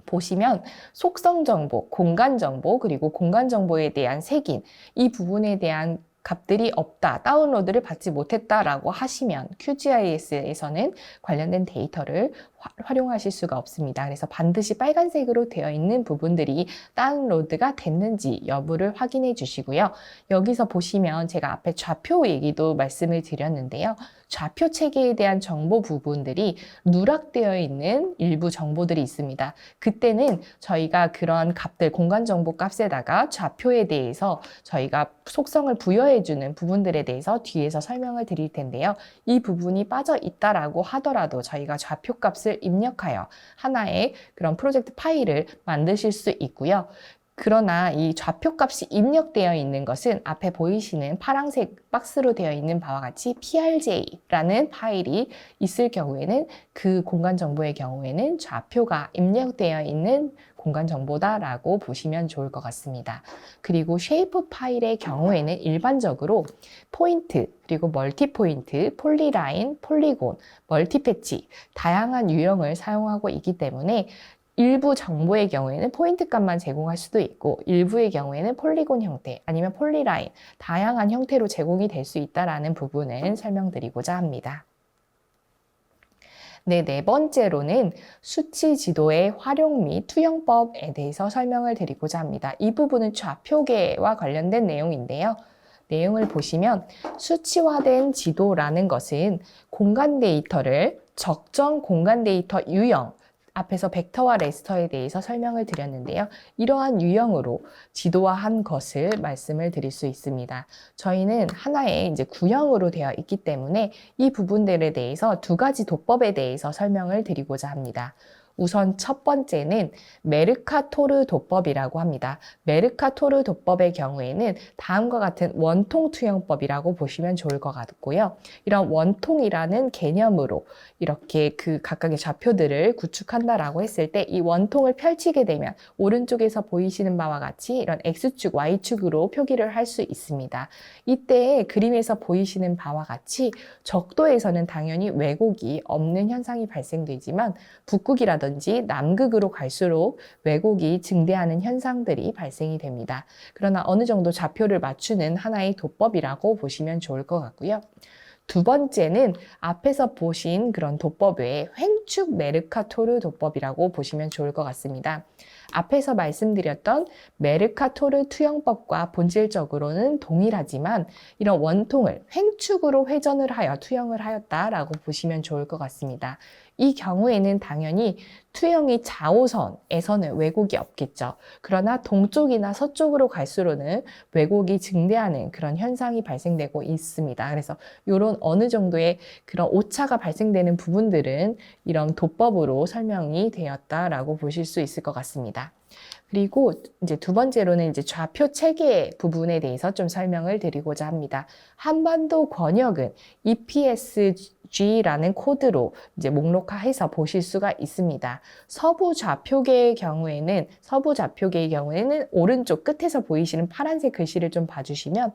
보시면 속성 정보, 공간 정보, 그리고 공간 정보에 대한 색인 이 부분에 대한 값들이 없다, 다운로드를 받지 못했다라고 하시면 QGIS에서는 관련된 데이터를 활용하실 수가 없습니다. 그래서 반드시 빨간색으로 되어 있는 부분들이 다운로드가 됐는지 여부를 확인해 주시고요. 여기서 보시면 제가 앞에 좌표 얘기도 말씀을 드렸는데요. 좌표 체계에 대한 정보 부분들이 누락되어 있는 일부 정보들이 있습니다. 그때는 저희가 그런 값들, 공간 정보 값에다가 좌표에 대해서 저희가 속성을 부여해주는 부분들에 대해서 뒤에서 설명을 드릴 텐데요. 이 부분이 빠져 있다라고 하더라도 저희가 좌표 값을 입력하여 하나의 그런 프로젝트 파일을 만드실 수 있고요. 그러나 이 좌표 값이 입력되어 있는 것은 앞에 보이시는 파란색 박스로 되어 있는 바와 같이 PRJ라는 파일이 있을 경우에는 그 공간 정보의 경우에는 좌표가 입력되어 있는 공간 정보다라고 보시면 좋을 것 같습니다. 그리고 쉐이프 파일의 경우에는 일반적으로 포인트, 그리고 멀티 포인트, 폴리라인, 폴리곤, 멀티 패치 다양한 유형을 사용하고 있기 때문에 일부 정보의 경우에는 포인트 값만 제공할 수도 있고 일부의 경우에는 폴리곤 형태 아니면 폴리라인 다양한 형태로 제공이 될 수 있다는 부분을 설명드리고자 합니다. 네 번째로는 수치 지도의 활용 및 투영법에 대해서 설명을 드리고자 합니다. 이 부분은 좌표계와 관련된 내용인데요. 내용을 보시면 수치화된 지도라는 것은 공간 데이터를 적정 공간 데이터 유형, 앞에서 벡터와 레스터에 대해서 설명을 드렸는데요. 이러한 유형으로 지도화한 것을 말씀을 드릴 수 있습니다. 저희는 하나의 이제 구형으로 되어 있기 때문에 이 부분들에 대해서 두 가지 도법에 대해서 설명을 드리고자 합니다. 우선 첫 번째는 메르카토르 도법이라고 합니다. 메르카토르 도법의 경우에는 다음과 같은 원통 투영법이라고 보시면 좋을 것 같고요. 이런 원통이라는 개념으로 이렇게 그 각각의 좌표들을 구축한다라고 했을 때 이 원통을 펼치게 되면 오른쪽에서 보이시는 바와 같이 이런 X축, Y축으로 표기를 할 수 있습니다. 이때 그림에서 보이시는 바와 같이 적도에서는 당연히 왜곡이 없는 현상이 발생되지만 북극이라든지 남극으로 갈수록 왜곡이 증대하는 현상들이 발생이 됩니다. 그러나 어느 정도 좌표를 맞추는 하나의 도법이라고 보시면 좋을 것 같고요. 두 번째는 앞에서 보신 그런 도법 외에 횡축 메르카토르 도법이라고 보시면 좋을 것 같습니다. 앞에서 말씀드렸던 메르카토르 투영법과 본질적으로는 동일하지만 이런 원통을 횡축으로 회전을 하여 투영을 하였다라고 보시면 좋을 것 같습니다. 이 경우에는 당연히 투영이 좌우선에서는 왜곡이 없겠죠. 그러나 동쪽이나 서쪽으로 갈수록은 왜곡이 증대하는 그런 현상이 발생되고 있습니다. 그래서 이런 어느 정도의 그런 오차가 발생되는 부분들은 이런 도법으로 설명이 되었다라고 보실 수 있을 것 같습니다. 그리고 이제 두 번째로는 이제 좌표 체계 부분에 대해서 좀 설명을 드리고자 합니다. 한반도 권역은 EPSG라는 코드로 이제 목록화해서 보실 수가 있습니다. 서부 좌표계의 경우에는 오른쪽 끝에서 보이시는 파란색 글씨를 좀 봐주시면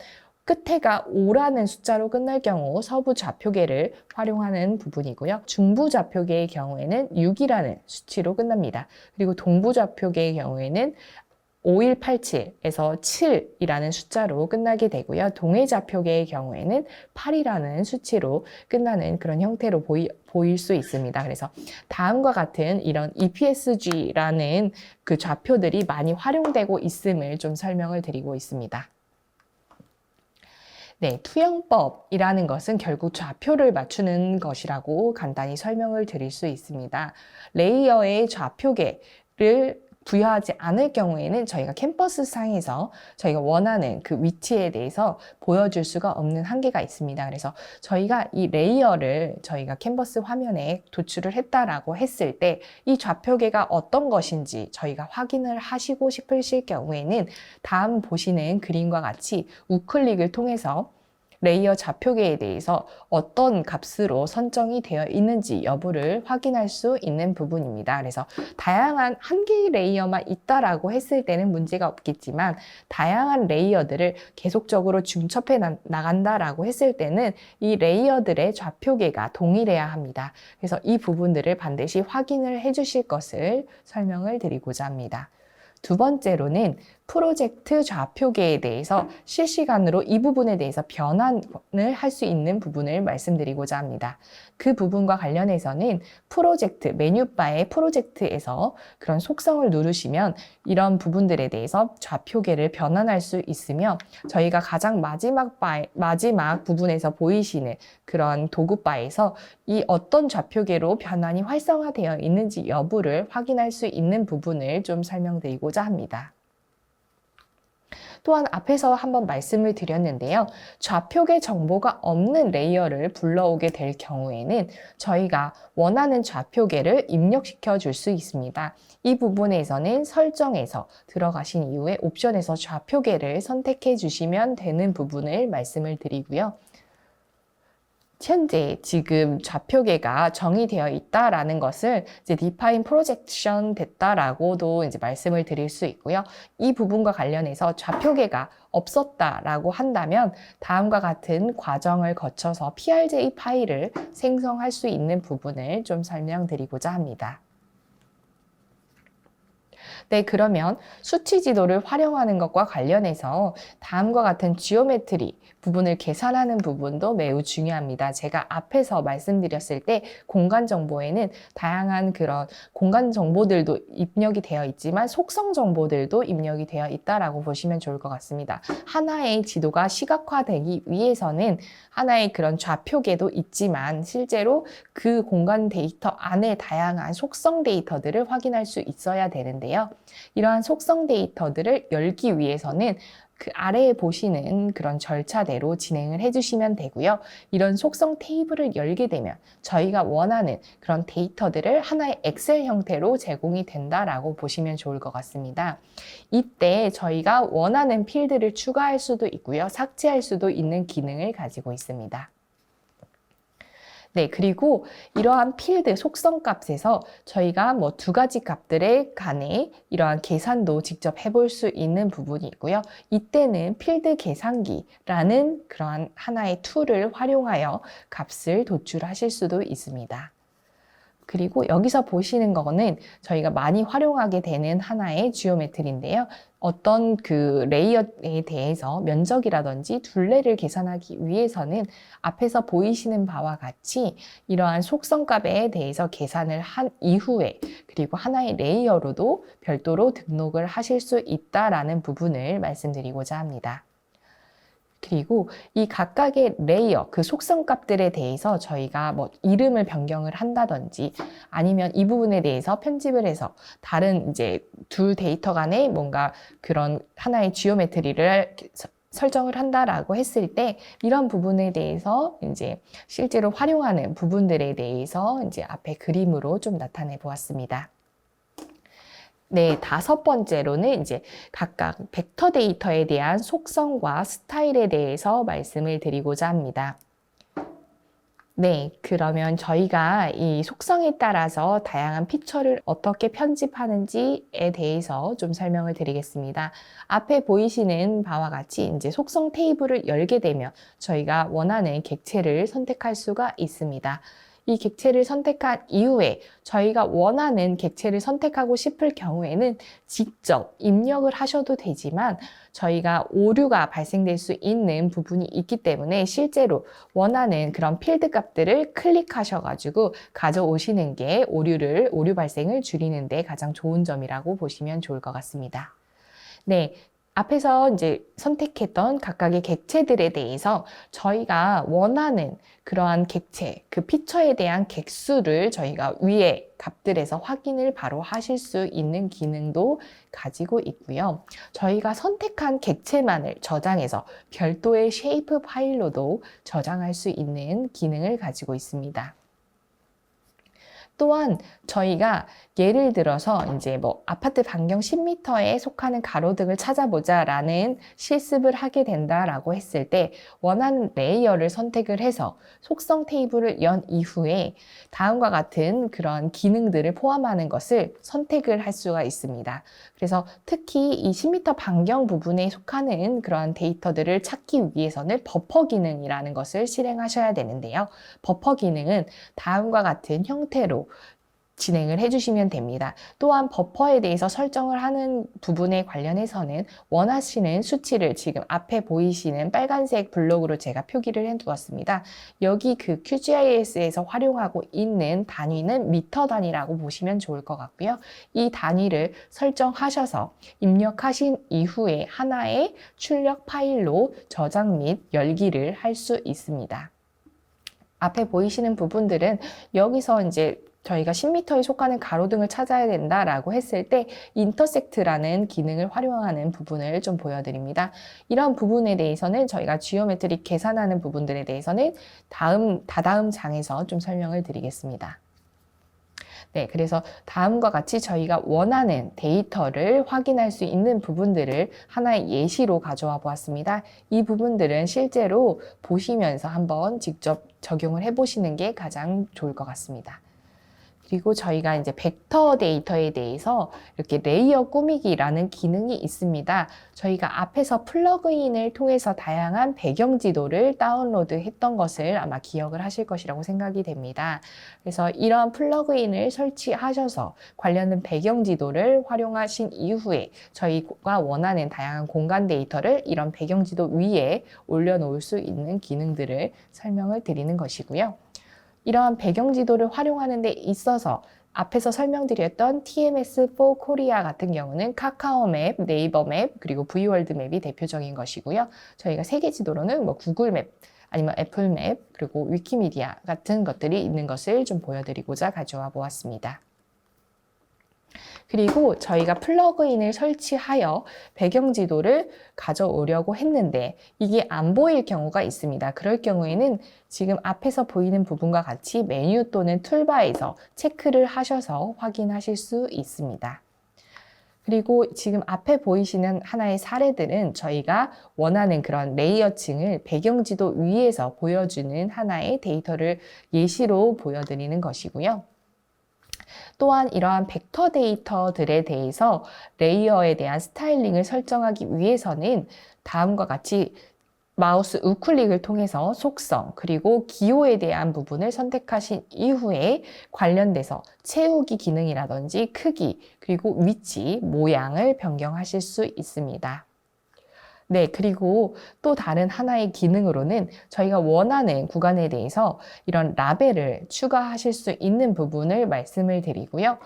끝에가 5라는 숫자로 끝날 경우 서부 좌표계를 활용하는 부분이고요. 중부 좌표계의 경우에는 6이라는 수치로 끝납니다. 그리고 동부 좌표계의 경우에는 5187에서 7이라는 숫자로 끝나게 되고요. 동해 좌표계의 경우에는 8이라는 수치로 끝나는 그런 형태로 보일 수 있습니다. 그래서 다음과 같은 이런 EPSG라는 그 좌표들이 많이 활용되고 있음을 좀 설명을 드리고 있습니다. 네, 투영법이라는 것은 결국 좌표를 맞추는 것이라고 간단히 설명을 드릴 수 있습니다. 레이어의 좌표계를 부여하지 않을 경우에는 저희가 캠퍼스 상에서 저희가 원하는 그 위치에 대해서 보여줄 수가 없는 한계가 있습니다. 그래서 저희가 이 레이어를 저희가 캔버스 화면에 도출을 했다라고 했을 때 이 좌표계가 어떤 것인지 저희가 확인을 하시고 싶으실 경우에는 다음 보시는 그림과 같이 우클릭을 통해서 레이어 좌표계에 대해서 어떤 값으로 선정이 되어 있는지 여부를 확인할 수 있는 부분입니다. 그래서 다양한 한 개의 레이어만 있다라고 했을 때는 문제가 없겠지만 다양한 레이어들을 계속적으로 중첩해 나간다라고 했을 때는 이 레이어들의 좌표계가 동일해야 합니다. 그래서 이 부분들을 반드시 확인을 해 주실 것을 설명을 드리고자 합니다. 두 번째로는 프로젝트 좌표계에 대해서 실시간으로 이 부분에 대해서 변환을 할 수 있는 부분을 말씀드리고자 합니다. 그 부분과 관련해서는 프로젝트, 메뉴바의 프로젝트에서 그런 속성을 누르시면 이런 부분들에 대해서 좌표계를 변환할 수 있으며 저희가 가장 마지막 부분에서 보이시는 그런 도구바에서 이 어떤 좌표계로 변환이 활성화되어 있는지 여부를 확인할 수 있는 부분을 좀 설명드리고자 합니다. 또한 앞에서 한번 말씀을 드렸는데요. 좌표계 정보가 없는 레이어를 불러오게 될 경우에는 저희가 원하는 좌표계를 입력시켜 줄 수 있습니다. 이 부분에서는 설정에서 들어가신 이후에 옵션에서 좌표계를 선택해 주시면 되는 부분을 말씀을 드리고요. 현재 지금 좌표계가 정의되어 있다라는 것을 이제 define projection 됐다라고도 이제 말씀을 드릴 수 있고요. 이 부분과 관련해서 좌표계가 없었다라고 한다면 다음과 같은 과정을 거쳐서 PRJ 파일을 생성할 수 있는 부분을 좀 설명드리고자 합니다. 네, 그러면 수치 지도를 활용하는 것과 관련해서 다음과 같은 지오메트리 부분을 계산하는 부분도 매우 중요합니다. 제가 앞에서 말씀드렸을 때 공간 정보에는 다양한 그런 공간 정보들도 입력이 되어 있지만 속성 정보들도 입력이 되어 있다라고 보시면 좋을 것 같습니다. 하나의 지도가 시각화되기 위해서는 하나의 그런 좌표계도 있지만 실제로 그 공간 데이터 안에 다양한 속성 데이터들을 확인할 수 있어야 되는데요. 이러한 속성 데이터들을 열기 위해서는 그 아래에 보시는 그런 절차대로 진행을 해주시면 되고요. 이런 속성 테이블을 열게 되면 저희가 원하는 그런 데이터들을 하나의 엑셀 형태로 제공이 된다라고 보시면 좋을 것 같습니다. 이때 저희가 원하는 필드를 추가할 수도 있고요. 삭제할 수도 있는 기능을 가지고 있습니다. 네, 그리고 이러한 필드 속성 값에서 저희가 뭐 두 가지 값들에 간에 이러한 계산도 직접 해볼 수 있는 부분이 있고요. 이때는 필드 계산기라는 그러한 하나의 툴을 활용하여 값을 도출하실 수도 있습니다. 그리고 여기서 보시는 거는 저희가 많이 활용하게 되는 하나의 지오메트리인데요. 어떤 그 레이어에 대해서 면적이라든지 둘레를 계산하기 위해서는 앞에서 보이시는 바와 같이 이러한 속성값에 대해서 계산을 한 이후에 그리고 하나의 레이어로도 별도로 등록을 하실 수 있다라는 부분을 말씀드리고자 합니다. 그리고 이 각각의 레이어, 그 속성 값들에 대해서 저희가 뭐 이름을 변경을 한다든지 아니면 이 부분에 대해서 편집을 해서 다른 이제 두 데이터 간에 뭔가 그런 하나의 지오메트리를 설정을 한다라고 했을 때 이런 부분에 대해서 이제 실제로 활용하는 부분들에 대해서 이제 앞에 그림으로 좀 나타내 보았습니다. 네, 다섯 번째로는 이제 각각 벡터 데이터에 대한 속성과 스타일에 대해서 말씀을 드리고자 합니다. 네, 그러면 저희가 이 속성에 따라서 다양한 피처를 어떻게 편집하는지에 대해서 좀 설명을 드리겠습니다. 앞에 보이시는 바와 같이 이제 속성 테이블을 열게 되면 저희가 원하는 객체를 선택할 수가 있습니다. 이 객체를 선택한 이후에 저희가 원하는 객체를 선택하고 싶을 경우에는 직접 입력을 하셔도 되지만 저희가 오류가 발생될 수 있는 부분이 있기 때문에 실제로 원하는 그런 필드 값들을 클릭하셔가지고 가져오시는 게 오류 발생을 줄이는 데 가장 좋은 점이라고 보시면 좋을 것 같습니다. 네. 앞에서 이제 선택했던 각각의 객체들에 대해서 저희가 원하는 그러한 객체, 그 피처에 대한 객수를 저희가 위에 값들에서 확인을 바로 하실 수 있는 기능도 가지고 있고요. 저희가 선택한 객체만을 저장해서 별도의 쉐이프 파일로도 저장할 수 있는 기능을 가지고 있습니다. 또한 저희가 예를 들어서 이제 뭐 아파트 반경 10m에 속하는 가로등을 찾아보자 라는 실습을 하게 된다라고 했을 때 원하는 레이어를 선택을 해서 속성 테이블을 연 이후에 다음과 같은 그런 기능들을 포함하는 것을 선택을 할 수가 있습니다. 그래서 특히 이 10m 반경 부분에 속하는 그러한 데이터들을 찾기 위해서는 버퍼 기능이라는 것을 실행하셔야 되는데요. 버퍼 기능은 다음과 같은 형태로 진행을 해주시면 됩니다. 또한 버퍼에 대해서 설정을 하는 부분에 관련해서는 원하시는 수치를 지금 앞에 보이시는 빨간색 블록으로 제가 표기를 해두었습니다. 여기 그 QGIS에서 활용하고 있는 단위는 미터 단위라고 보시면 좋을 것 같고요. 이 단위를 설정하셔서 입력하신 이후에 하나의 출력 파일로 저장 및 열기를 할 수 있습니다. 앞에 보이시는 부분들은 여기서 이제 저희가 10m에 속하는 가로등을 찾아야 된다라고 했을 때 인터섹트라는 기능을 활용하는 부분을 좀 보여드립니다. 이런 부분에 대해서는 저희가 지오메트리 계산하는 부분들에 대해서는 다다음 장에서 좀 설명을 드리겠습니다. 네, 그래서 다음과 같이 저희가 원하는 데이터를 확인할 수 있는 부분들을 하나의 예시로 가져와 보았습니다. 이 부분들은 실제로 보시면서 한번 직접 적용을 해보시는 게 가장 좋을 것 같습니다. 그리고 저희가 이제 벡터 데이터에 대해서 이렇게 레이어 꾸미기라는 기능이 있습니다. 저희가 앞에서 플러그인을 통해서 다양한 배경 지도를 다운로드 했던 것을 아마 기억을 하실 것이라고 생각이 됩니다. 그래서 이런 플러그인을 설치하셔서 관련된 배경 지도를 활용하신 이후에 저희가 원하는 다양한 공간 데이터를 이런 배경 지도 위에 올려놓을 수 있는 기능들을 설명을 드리는 것이고요. 이러한 배경 지도를 활용하는 데 있어서 앞에서 설명드렸던 TMS4 코리아 같은 경우는 카카오 맵, 네이버 맵, 그리고 V월드 맵이 대표적인 것이고요. 저희가 세계 지도로는 뭐 구글 맵, 아니면 애플 맵, 그리고 위키미디아 같은 것들이 있는 것을 좀 보여드리고자 가져와 보았습니다. 그리고 저희가 플러그인을 설치하여 배경 지도를 가져오려고 했는데 이게 안 보일 경우가 있습니다. 그럴 경우에는 지금 앞에서 보이는 부분과 같이 메뉴 또는 툴바에서 체크를 하셔서 확인하실 수 있습니다. 그리고 지금 앞에 보이시는 하나의 사례들은 저희가 원하는 그런 레이어층을 배경지도 위에서 보여주는 하나의 데이터를 예시로 보여드리는 것이고요. 또한 이러한 벡터 데이터들에 대해서 레이어에 대한 스타일링을 설정하기 위해서는 다음과 같이 마우스 우클릭을 통해서 속성 그리고 기호에 대한 부분을 선택하신 이후에 관련돼서 채우기 기능이라든지 크기 그리고 위치, 모양을 변경하실 수 있습니다. 네, 그리고 또 다른 하나의 기능으로는 저희가 원하는 구간에 대해서 이런 라벨을 추가하실 수 있는 부분을 말씀을 드리고요.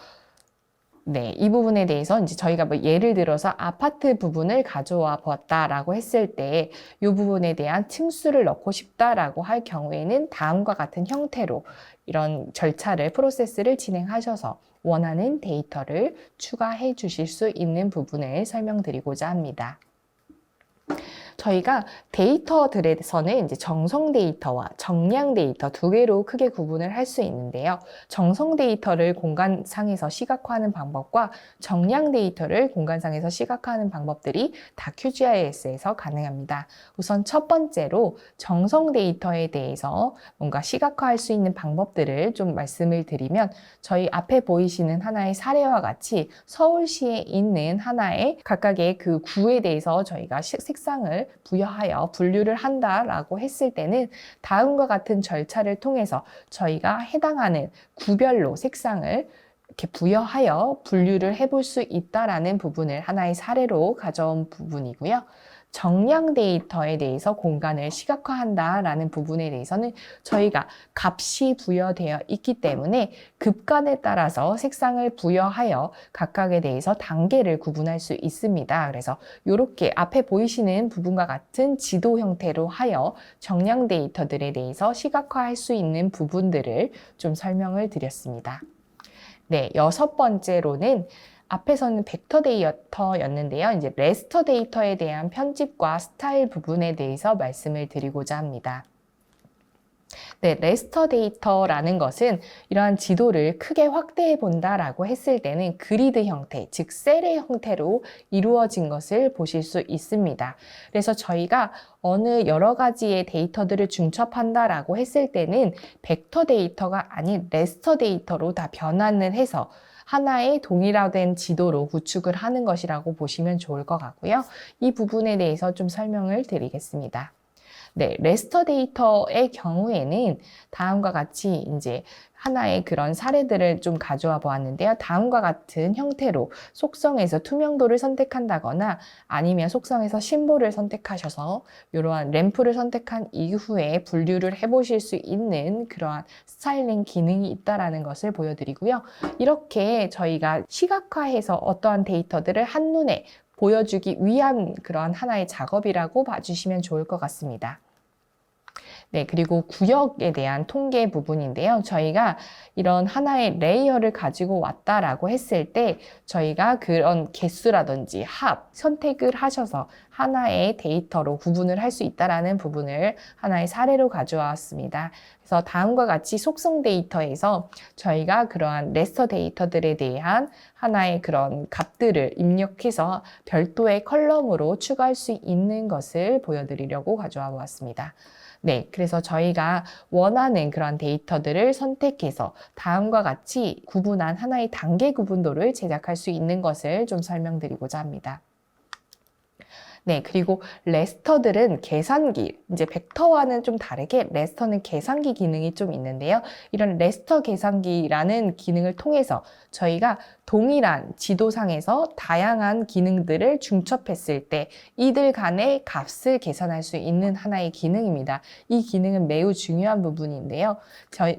네, 이 부분에 대해서 이제 저희가 뭐 예를 들어서 아파트 부분을 가져와 보았다라고 했을 때 이 부분에 대한 층수를 넣고 싶다라고 할 경우에는 다음과 같은 형태로 이런 절차를 프로세스를 진행하셔서 원하는 데이터를 추가해 주실 수 있는 부분을 설명드리고자 합니다. 저희가 데이터들에서는 이제 정성 데이터와 정량 데이터 두 개로 크게 구분을 할 수 있는데요. 정성 데이터를 공간상에서 시각화하는 방법과 정량 데이터를 공간상에서 시각화하는 방법들이 다 QGIS에서 가능합니다. 우선 첫 번째로 정성 데이터에 대해서 뭔가 시각화할 수 있는 방법들을 좀 말씀을 드리면 저희 앞에 보이시는 하나의 사례와 같이 서울시에 있는 하나의 각각의 그 구에 대해서 저희가 색상을 부여하여 분류를 한다라고 했을 때는 다음과 같은 절차를 통해서 저희가 해당하는 구별로 색상을 이렇게 부여하여 분류를 해볼 수 있다라는 부분을 하나의 사례로 가져온 부분이고요. 정량 데이터에 대해서 공간을 시각화한다라는 부분에 대해서는 저희가 값이 부여되어 있기 때문에 급간에 따라서 색상을 부여하여 각각에 대해서 단계를 구분할 수 있습니다. 그래서 이렇게 앞에 보이시는 부분과 같은 지도 형태로 하여 정량 데이터들에 대해서 시각화할 수 있는 부분들을 좀 설명을 드렸습니다. 네, 여섯 번째로는 앞에서는 벡터 데이터였는데요. 이제 레스터 데이터에 대한 편집과 스타일 부분에 대해서 말씀을 드리고자 합니다. 네, 레스터 데이터라는 것은 이러한 지도를 크게 확대해 본다라고 했을 때는 그리드 형태, 즉 셀의 형태로 이루어진 것을 보실 수 있습니다. 그래서 저희가 어느 여러 가지의 데이터들을 중첩한다라고 했을 때는 벡터 데이터가 아닌 레스터 데이터로 다 변환을 해서 하나의 동일화된 지도로 구축을 하는 것이라고 보시면 좋을 것 같고요. 이 부분에 대해서 좀 설명을 드리겠습니다. 네, 레스터 데이터의 경우에는 다음과 같이 이제 하나의 그런 사례들을 좀 가져와 보았는데요. 다음과 같은 형태로 속성에서 투명도를 선택한다거나 아니면 속성에서 심볼을 선택하셔서 이러한 램프를 선택한 이후에 분류를 해보실 수 있는 그러한 스타일링 기능이 있다는 것을 보여드리고요. 이렇게 저희가 시각화해서 어떠한 데이터들을 한눈에 보여주기 위한 그런 하나의 작업이라고 봐주시면 좋을 것 같습니다. 네, 그리고 구역에 대한 통계 부분인데요. 저희가 이런 하나의 레이어를 가지고 왔다라고 했을 때 저희가 그런 개수라든지 합 선택을 하셔서 하나의 데이터로 구분을 할 수 있다는 부분을 하나의 사례로 가져왔습니다. 그래서 다음과 같이 속성 데이터에서 저희가 그러한 레스터 데이터들에 대한 하나의 그런 값들을 입력해서 별도의 컬럼으로 추가할 수 있는 것을 보여드리려고 가져와 보았습니다. 네, 그래서 저희가 원하는 그런 데이터들을 선택해서 다음과 같이 구분한 하나의 단계 구분도를 제작할 수 있는 것을 좀 설명드리고자 합니다. 네, 그리고 레스터들은 계산기, 이제 벡터와는 좀 다르게 레스터는 계산기 기능이 좀 있는데요. 이런 레스터 계산기라는 기능을 통해서 저희가 동일한 지도상에서 다양한 기능들을 중첩했을 때 이들 간의 값을 계산할 수 있는 하나의 기능입니다. 이 기능은 매우 중요한 부분인데요.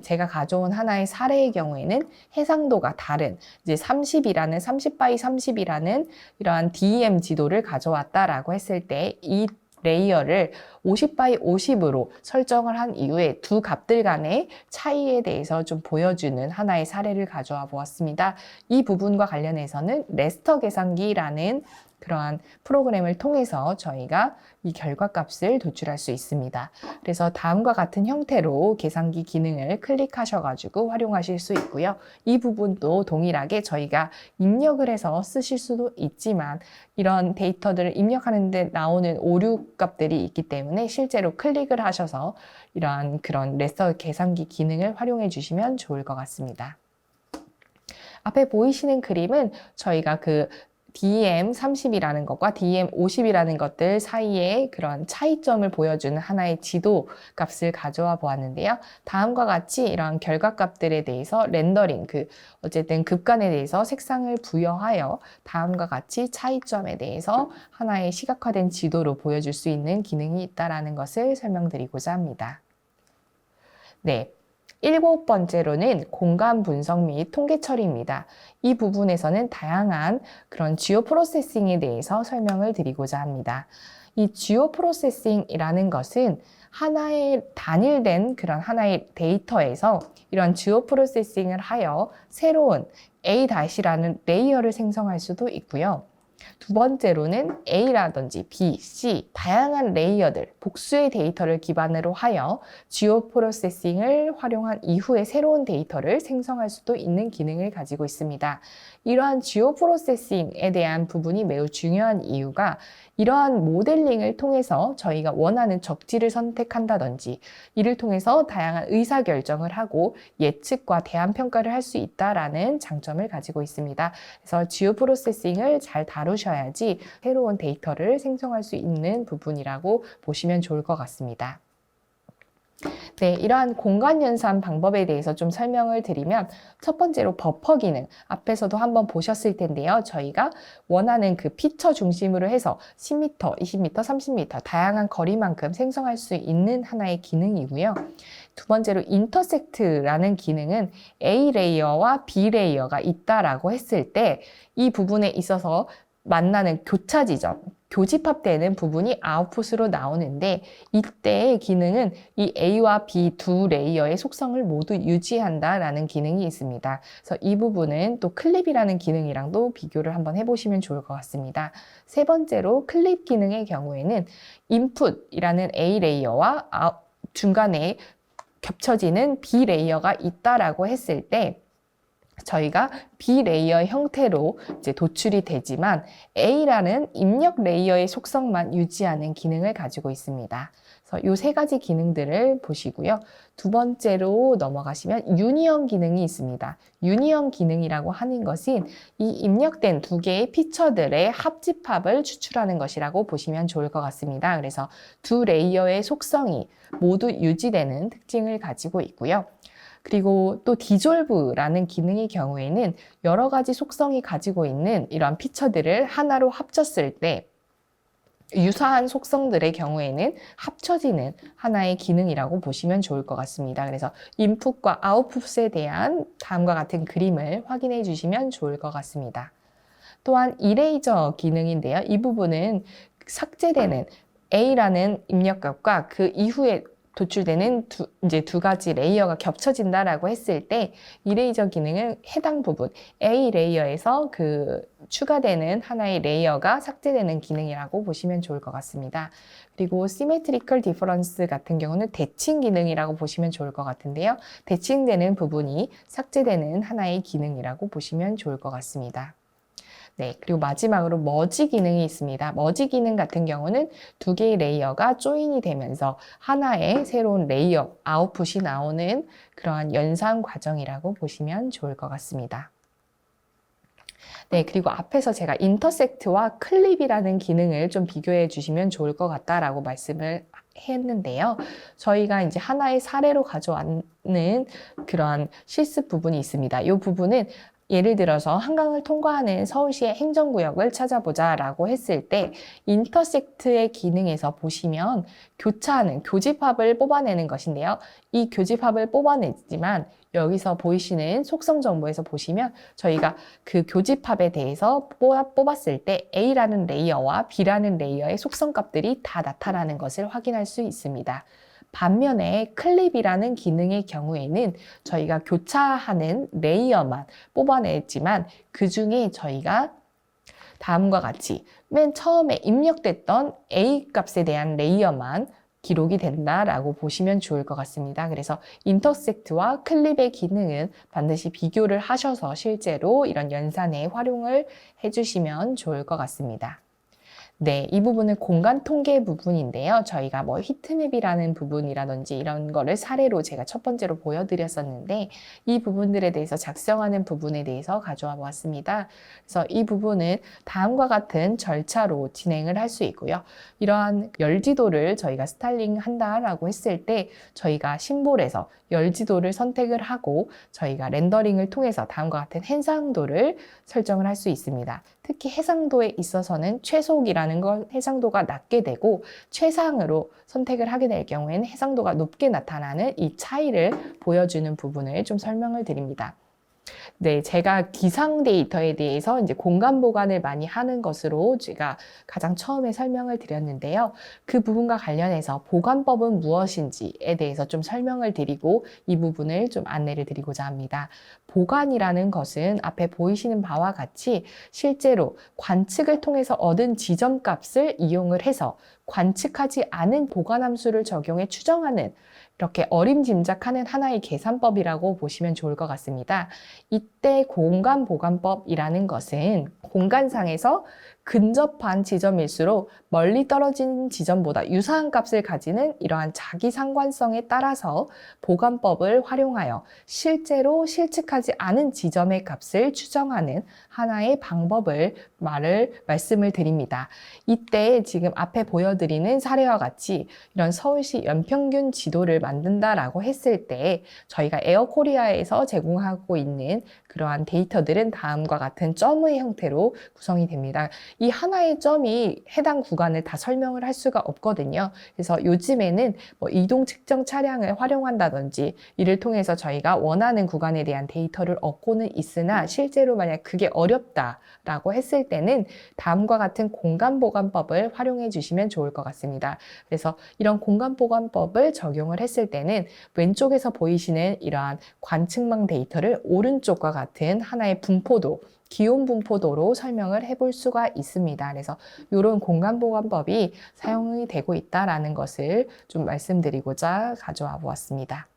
제가 가져온 하나의 사례의 경우에는 해상도가 다른 이제 30이라는 30 by 30이라는 이러한 DEM 지도를 가져왔다라고 했을 때 이 레이어를 50 by 50으로 설정을 한 이후에 두 값들 간의 차이에 대해서 좀 보여주는 하나의 사례를 가져와 보았습니다. 이 부분과 관련해서는 레스터 계산기라는 그러한 프로그램을 통해서 저희가 이 결과값을 도출할 수 있습니다. 그래서 다음과 같은 형태로 계산기 기능을 클릭하셔가지고 활용하실 수 있고요. 이 부분도 동일하게 저희가 입력을 해서 쓰실 수도 있지만 이런 데이터들을 입력하는데 나오는 오류 값들이 있기 때문에 실제로 클릭을 하셔서 이러한 그런 레스터 계산기 기능을 활용해 주시면 좋을 것 같습니다. 앞에 보이시는 그림은 저희가 그 DM30이라는 것과 DM50이라는 것들 사이에 그런 차이점을 보여주는 하나의 지도 값을 가져와 보았는데요. 다음과 같이 이런 결과값들에 대해서 렌더링, 어쨌든 급간에 대해서 색상을 부여하여 다음과 같이 차이점에 대해서 하나의 시각화된 지도로 보여줄 수 있는 기능이 있다는 것을 설명드리고자 합니다. 네. 7번째로는 공간 분석 및 통계 처리입니다. 이 부분에서는 다양한 그런 지오 프로세싱에 대해서 설명을 드리고자 합니다. 이 지오 프로세싱이라는 것은 하나의 단일된 그런 하나의 데이터에서 이런 지오 프로세싱을 하여 새로운 A-라는 레이어를 생성할 수도 있고요. 두 번째로는 A라든지 B, C 다양한 레이어들, 복수의 데이터를 기반으로 하여 지오 프로세싱을 활용한 이후에 새로운 데이터를 생성할 수도 있는 기능을 가지고 있습니다. 이러한 지오 프로세싱에 대한 부분이 매우 중요한 이유가 이러한 모델링을 통해서 저희가 원하는 적지를 선택한다든지 이를 통해서 다양한 의사결정을 하고 예측과 대안평가를 할 수 있다는 장점을 가지고 있습니다. 그래서 지오 프로세싱을 잘 다루셔야지 새로운 데이터를 생성할 수 있는 부분이라고 보시면 좋을 것 같습니다. 네, 이러한 공간 연산 방법에 대해서 좀 설명을 드리면 첫 번째로 버퍼 기능, 앞에서도 한번 보셨을 텐데요. 저희가 원하는 그 피처 중심으로 해서 10m, 20m, 30m 다양한 거리만큼 생성할 수 있는 하나의 기능이고요. 두 번째로 인터섹트라는 기능은 A 레이어와 B 레이어가 있다라고 했을 때 이 부분에 있어서 만나는 교차 지점, 교집합되는 부분이 아웃풋으로 나오는데 이때의 기능은 이 A와 B 두 레이어의 속성을 모두 유지한다라는 기능이 있습니다. 그래서 이 부분은 또 클립이라는 기능이랑도 비교를 한번 해보시면 좋을 것 같습니다. 세 번째로 클립 기능의 경우에는 인풋이라는 A 레이어와 중간에 겹쳐지는 B 레이어가 있다라고 했을 때 저희가 B 레이어 형태로 이제 도출이 되지만 A라는 입력 레이어의 속성만 유지하는 기능을 가지고 있습니다. 그래서 이 세 가지 기능들을 보시고요. 두 번째로 넘어가시면 유니언 기능이 있습니다. 유니언 기능이라고 하는 것은 이 입력된 두 개의 피처들의 합집합을 추출하는 것이라고 보시면 좋을 것 같습니다. 그래서 두 레이어의 속성이 모두 유지되는 특징을 가지고 있고요. 그리고 또 디졸브라는 기능의 경우에는 여러 가지 속성이 가지고 있는 이러한 피처들을 하나로 합쳤을 때 유사한 속성들의 경우에는 합쳐지는 하나의 기능이라고 보시면 좋을 것 같습니다. 그래서 인풋과 아웃풋에 대한 다음과 같은 그림을 확인해 주시면 좋을 것 같습니다. 또한 이레이저 기능인데요. 이 부분은 삭제되는 A라는 입력값과 그 이후에 도출되는 두 가지 레이어가 겹쳐진다라고 했을 때 이레이저 기능은 해당 부분 A 레이어에서 추가되는 하나의 레이어가 삭제되는 기능이라고 보시면 좋을 것 같습니다. 그리고 Symmetrical Difference 같은 경우는 대칭 기능이라고 보시면 좋을 것 같은데요. 대칭되는 부분이 삭제되는 하나의 기능이라고 보시면 좋을 것 같습니다. 네, 그리고 마지막으로 머지 기능이 있습니다. 머지 기능 같은 경우는 두 개의 레이어가 조인이 되면서 하나의 새로운 레이어, 아웃풋이 나오는 그러한 연산 과정이라고 보시면 좋을 것 같습니다. 네, 그리고 앞에서 제가 인터섹트와 클립이라는 기능을 좀 비교해 주시면 좋을 것 같다라고 말씀을 했는데요. 저희가 이제 하나의 사례로 가져왔는 그러한 실습 부분이 있습니다. 이 부분은 예를 들어서 한강을 통과하는 서울시의 행정구역을 찾아보자 라고 했을 때 인터섹트의 기능에서 보시면 교차하는 교집합을 뽑아내는 것인데요. 이 교집합을 뽑아내지만 여기서 보이시는 속성 정보에서 보시면 저희가 그 교집합에 대해서 뽑았을 때 A라는 레이어와 B라는 레이어의 속성 값들이 다 나타나는 것을 확인할 수 있습니다. 반면에 클립이라는 기능의 경우에는 저희가 교차하는 레이어만 뽑아냈지만 그 중에 저희가 다음과 같이 맨 처음에 입력됐던 A 값에 대한 레이어만 기록이 된다라고 보시면 좋을 것 같습니다. 그래서 인터섹트와 클립의 기능은 반드시 비교를 하셔서 실제로 이런 연산에 활용을 해주시면 좋을 것 같습니다. 네, 이 부분은 공간 통계 부분인데요. 저희가 뭐 히트맵이라는 부분이라든지 이런 거를 사례로 제가 첫 번째로 보여드렸었는데 이 부분들에 대해서 작성하는 부분에 대해서 가져와 보았습니다. 그래서 이 부분은 다음과 같은 절차로 진행을 할 수 있고요. 이러한 열지도를 저희가 스타일링 한다라고 했을 때 저희가 심볼에서 열지도를 선택을 하고 저희가 렌더링을 통해서 다음과 같은 해상도를 설정을 할 수 있습니다. 특히 해상도에 있어서는 최속이라는 건 해상도가 낮게 되고 최상으로 선택을 하게 될 경우에는 해상도가 높게 나타나는 이 차이를 보여주는 부분을 좀 설명을 드립니다. 네, 제가 기상 데이터에 대해서 이제 공간 보관을 많이 하는 것으로 제가 가장 처음에 설명을 드렸는데요. 그 부분과 관련해서 보관법은 무엇인지에 대해서 좀 설명을 드리고 이 부분을 좀 안내를 드리고자 합니다. 보관이라는 것은 앞에 보이시는 바와 같이 실제로 관측을 통해서 얻은 지점값을 이용을 해서 관측하지 않은 보관함수를 적용해 추정하는 이렇게 어림짐작하는 하나의 계산법이라고 보시면 좋을 것 같습니다. 이때 공간보관법이라는 것은 공간상에서 근접한 지점일수록 멀리 떨어진 지점보다 유사한 값을 가지는 이러한 자기 상관성에 따라서 보관법을 활용하여 실제로 실측하지 않은 지점의 값을 추정하는 하나의 방법을 말씀을 드립니다. 이때 지금 앞에 보여드리는 사례와 같이 이런 서울시 연평균 지도를 만든다라고 했을 때 저희가 에어코리아에서 제공하고 있는 그러한 데이터들은 다음과 같은 점의 형태로 구성이 됩니다. 이 하나의 점이 해당 구간을 다 설명을 할 수가 없거든요. 그래서 요즘에는 뭐 이동 측정 차량을 활용한다든지 이를 통해서 저희가 원하는 구간에 대한 데이터를 얻고는 있으나 실제로 만약 그게 어렵다라고 했을 때는 다음과 같은 공간보관법을 활용해 주시면 좋을 것 같습니다. 그래서 이런 공간보관법을 적용을 했을 때는 왼쪽에서 보이시는 이러한 관측망 데이터를 오른쪽과 같은 하나의 분포도 기온 분포도로 설명을 해볼 수가 있습니다. 그래서 이런 공간보관법이 사용이 되고 있다는 것을 좀 말씀드리고자 가져와 보았습니다.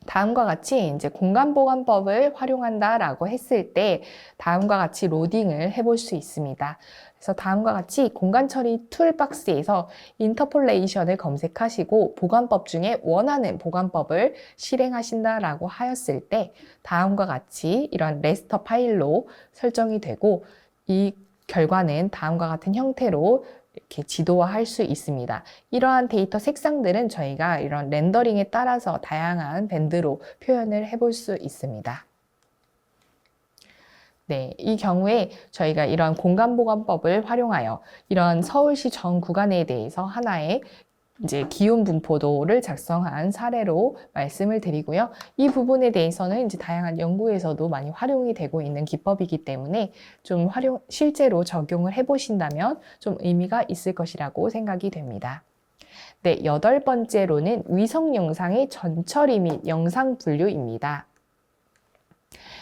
다음과 같이 이제 공간보관법을 활용한다라고 했을 때 다음과 같이 로딩을 해볼 수 있습니다. 그래서 다음과 같이 공간처리 툴박스에서 인터폴레이션을 검색하시고 보관법 중에 원하는 보관법을 실행하신다라고 하였을 때 다음과 같이 이런 레스터 파일로 설정이 되고 이 결과는 다음과 같은 형태로 이렇게 지도화할 수 있습니다. 이러한 데이터 색상들은 저희가 이런 렌더링에 따라서 다양한 밴드로 표현을 해볼 수 있습니다. 네, 이 경우에 저희가 이런 공간보관법을 활용하여 이런 서울시 전 구간에 대해서 하나의 이제 기온 분포도를 작성한 사례로 말씀을 드리고요. 이 부분에 대해서는 이제 다양한 연구에서도 많이 활용이 되고 있는 기법이기 때문에 좀 실제로 적용을 해보신다면 좀 의미가 있을 것이라고 생각이 됩니다. 네, 8번째로는 위성 영상의 전처리 및 영상 분류입니다.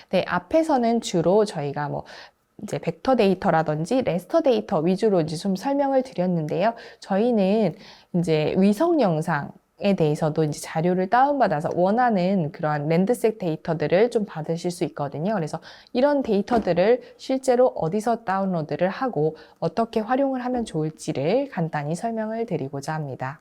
네, 앞에서는 주로 저희가 뭐 이제 벡터 데이터라든지 레스터 데이터 위주로 이제 좀 설명을 드렸는데요. 저희는 이제 위성 영상에 대해서도 이제 자료를 다운받아서 원하는 그러한 랜드색 데이터들을 좀 받으실 수 있거든요. 그래서 이런 데이터들을 실제로 어디서 다운로드를 하고 어떻게 활용을 하면 좋을지를 간단히 설명을 드리고자 합니다.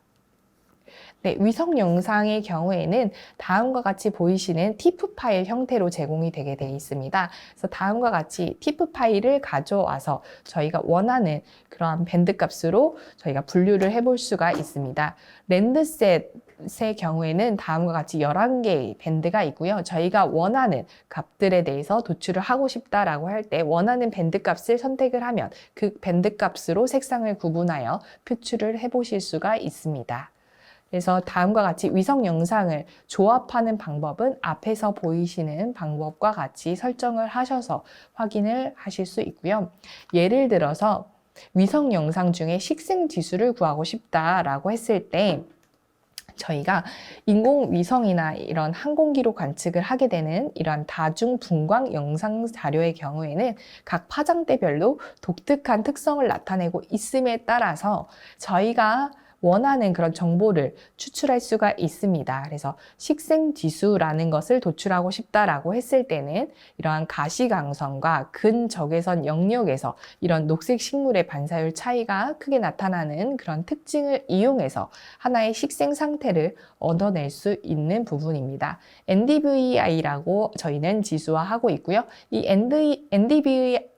네, 위성 영상의 경우에는 다음과 같이 보이시는 TIFF 파일 형태로 제공이 되게 되어 있습니다. 그래서 다음과 같이 TIFF 파일을 가져와서 저희가 원하는 그러한 밴드 값으로 저희가 분류를 해볼 수가 있습니다. 랜드셋의 경우에는 다음과 같이 11개의 밴드가 있고요. 저희가 원하는 값들에 대해서 도출을 하고 싶다라고 할 때 원하는 밴드 값을 선택을 하면 그 밴드 값으로 색상을 구분하여 표출을 해보실 수가 있습니다. 그래서 다음과 같이 위성 영상을 조합하는 방법은 앞에서 보이시는 방법과 같이 설정을 하셔서 확인을 하실 수 있고요. 예를 들어서 위성 영상 중에 식생 지수를 구하고 싶다라고 했을 때 저희가 인공위성이나 이런 항공기로 관측을 하게 되는 이러한 다중 분광 영상 자료의 경우에는 각 파장대별로 독특한 특성을 나타내고 있음에 따라서 저희가 원하는 그런 정보를 추출할 수가 있습니다. 그래서 식생지수라는 것을 도출하고 싶다라고 했을 때는 이러한 가시광선과 근적외선 영역에서 이런 녹색 식물의 반사율 차이가 크게 나타나는 그런 특징을 이용해서 하나의 식생 상태를 얻어낼 수 있는 부분입니다. NDVI라고 저희는 지수화하고 있고요. 이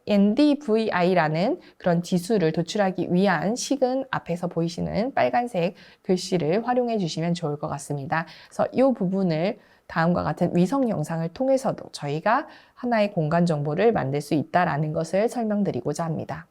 NDVI라는 그런 지수를 도출하기 위한 식은 앞에서 보이시는 빨간색 글씨를 활용해 주시면 좋을 것 같습니다. 그래서 이 부분을 다음과 같은 위성 영상을 통해서도 저희가 하나의 공간 정보를 만들 수 있다는 것을 설명드리고자 합니다.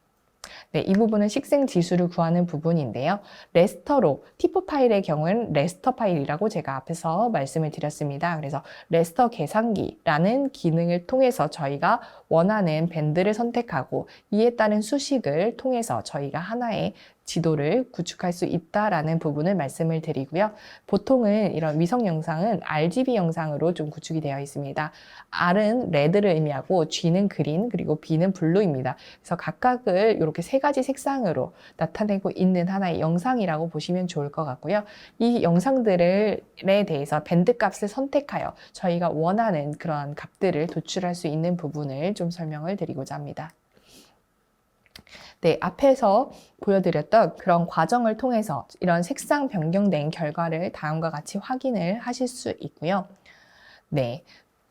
네, 이 부분은 식생 지수를 구하는 부분인데요. 레스터로, 티프 파일의 경우는 레스터 파일이라고 제가 앞에서 말씀을 드렸습니다. 그래서 레스터 계산기라는 기능을 통해서 저희가 원하는 밴드를 선택하고 이에 따른 수식을 통해서 저희가 하나의 지도를 구축할 수 있다라는 부분을 말씀을 드리고요. 보통은 이런 위성 영상은 RGB 영상으로 좀 구축이 되어 있습니다. R은 레드를 의미하고 G는 그린 그리고 B는 블루입니다. 그래서 각각을 이렇게 세 가지 색상으로 나타내고 있는 하나의 영상이라고 보시면 좋을 것 같고요. 이 영상들에 대해서 밴드 값을 선택하여 저희가 원하는 그런 값들을 도출할 수 있는 부분을 좀 설명을 드리고자 합니다. 네, 앞에서 보여드렸던 그런 과정을 통해서 이런 색상 변경된 결과를 다음과 같이 확인을 하실 수 있고요. 네.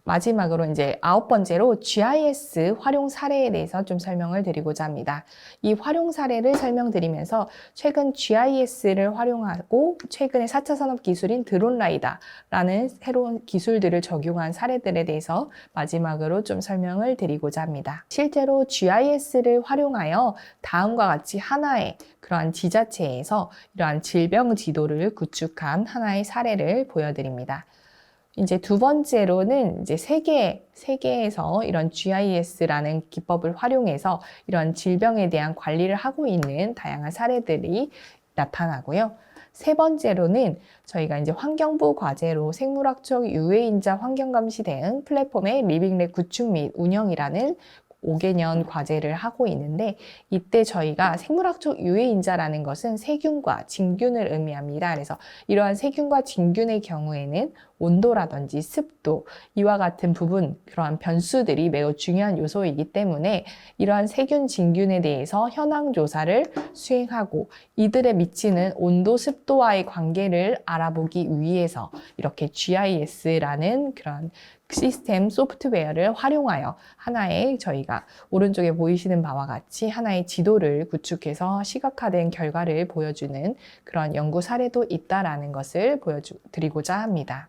마지막으로 이제 9번째로 GIS 활용 사례에 대해서 좀 설명을 드리고자 합니다. 이 활용 사례를 설명드리면서 최근 GIS를 활용하고 최근에 4차 산업 기술인 드론 라이다라는 새로운 기술들을 적용한 사례들에 대해서 마지막으로 좀 설명을 드리고자 합니다. 실제로 GIS를 활용하여 다음과 같이 하나의 그러한 지자체에서 이러한 질병 지도를 구축한 하나의 사례를 보여드립니다. 이제 두 번째로는 이제 세계에서 이런 GIS라는 기법을 활용해서 이런 질병에 대한 관리를 하고 있는 다양한 사례들이 나타나고요. 세 번째로는 저희가 이제 환경부 과제로 생물학적 유해인자 환경감시 대응 플랫폼의 리빙랩 구축 및 운영이라는 5개년 과제를 하고 있는데 이때 저희가 생물학적 유해인자라는 것은 세균과 진균을 의미합니다. 그래서 이러한 세균과 진균의 경우에는 온도라든지 습도, 이와 같은 부분, 그러한 변수들이 매우 중요한 요소이기 때문에 이러한 세균, 진균에 대해서 현황 조사를 수행하고 이들에 미치는 온도, 습도와의 관계를 알아보기 위해서 이렇게 GIS라는 그런 시스템 소프트웨어를 활용하여 하나의 저희가 오른쪽에 보이시는 바와 같이 하나의 지도를 구축해서 시각화된 결과를 보여주는 그런 연구 사례도 있다라는 것을 보여드리고자 합니다.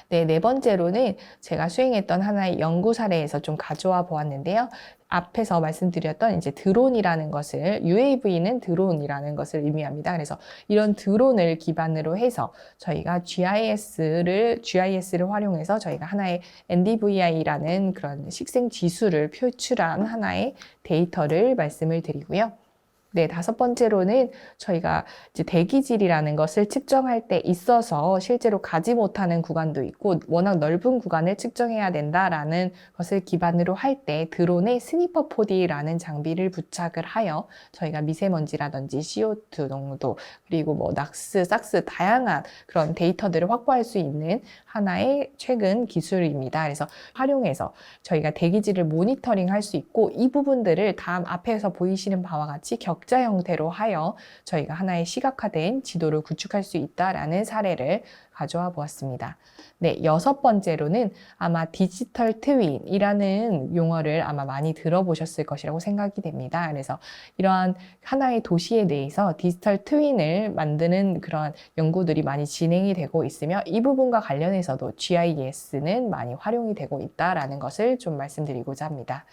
네, 네 번째로는 제가 수행했던 하나의 연구 사례에서 좀 가져와 보았는데요. 앞에서 말씀드렸던 이제 드론이라는 것을, UAV는 드론이라는 것을 의미합니다. 그래서 이런 드론을 기반으로 해서 저희가 GIS를 활용해서 저희가 하나의 NDVI라는 그런 식생 지수를 표출한 하나의 데이터를 말씀을 드리고요. 네, 다섯 번째로는 저희가 이제 대기질이라는 것을 측정할 때 있어서 실제로 가지 못하는 구간도 있고 워낙 넓은 구간을 측정해야 된다라는 것을 기반으로 할 때 드론에 스니퍼 포디라는 장비를 부착을 하여 저희가 미세먼지라든지 CO2 농도 그리고 뭐 낙스, 삭스 다양한 그런 데이터들을 확보할 수 있는 하나의 최근 기술입니다. 그래서 활용해서 저희가 대기질을 모니터링 할 수 있고 이 부분들을 다음 앞에서 보이시는 바와 같이 격자 형태로 하여 저희가 하나의 시각화된 지도를 구축할 수 있다라는 사례를 가져와 보았습니다. 네, 여섯 번째로는 아마 디지털 트윈이라는 용어를 아마 많이 들어보셨을 것이라고 생각이 됩니다. 그래서 이러한 하나의 도시에 대해서 디지털 트윈을 만드는 그런 연구들이 많이 진행이 되고 있으며 이 부분과 관련해서도 GIS는 많이 활용이 되고 있다라는 것을 좀 말씀드리고자 합니다.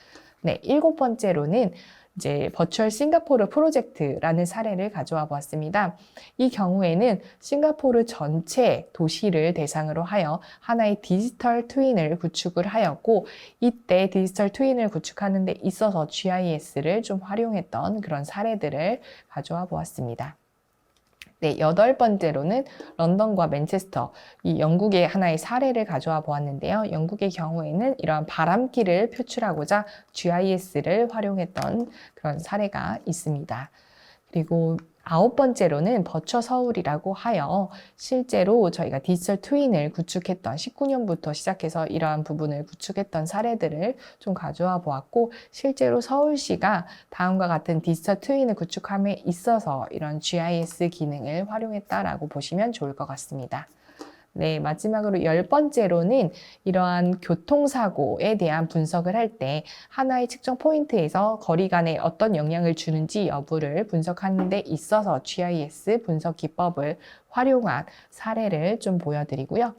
네, 일곱 번째로는 이제 버추얼 싱가포르 프로젝트라는 사례를 가져와 보았습니다. 이 경우에는 싱가포르 전체 도시를 대상으로 하여 하나의 디지털 트윈을 구축을 하였고, 이때 디지털 트윈을 구축하는 데 있어서 GIS를 좀 활용했던 그런 사례들을 가져와 보았습니다. 네, 8번째로는 런던과 맨체스터, 이 영국의 하나의 사례를 가져와 보았는데요. 영국의 경우에는 이러한 바람길을 표출하고자 GIS를 활용했던 그런 사례가 있습니다. 그리고 9번째로는 버처 서울이라고 하여 실제로 저희가 디지털 트윈을 구축했던 19년부터 시작해서 이러한 부분을 구축했던 사례들을 좀 가져와 보았고, 실제로 서울시가 다음과 같은 디지털 트윈을 구축함에 있어서 이런 GIS 기능을 활용했다라고 보시면 좋을 것 같습니다. 네, 마지막으로 10번째로는 이러한 교통사고에 대한 분석을 할 때 하나의 측정 포인트에서 거리 간에 어떤 영향을 주는지 여부를 분석하는 데 있어서 GIS 분석 기법을 활용한 사례를 좀 보여드리고요.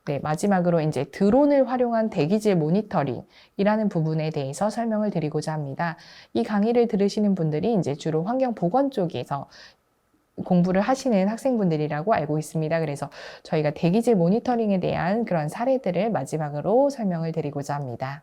네, 마지막으로 이제 드론을 활용한 대기질 모니터링이라는 부분에 대해서 설명을 드리고자 합니다. 이 강의를 들으시는 분들이 이제 주로 환경보건 쪽에서 공부를 하시는 학생분들이라고 알고 있습니다. 그래서 저희가 대기질 모니터링에 대한 그런 사례들을 마지막으로 설명을 드리고자 합니다.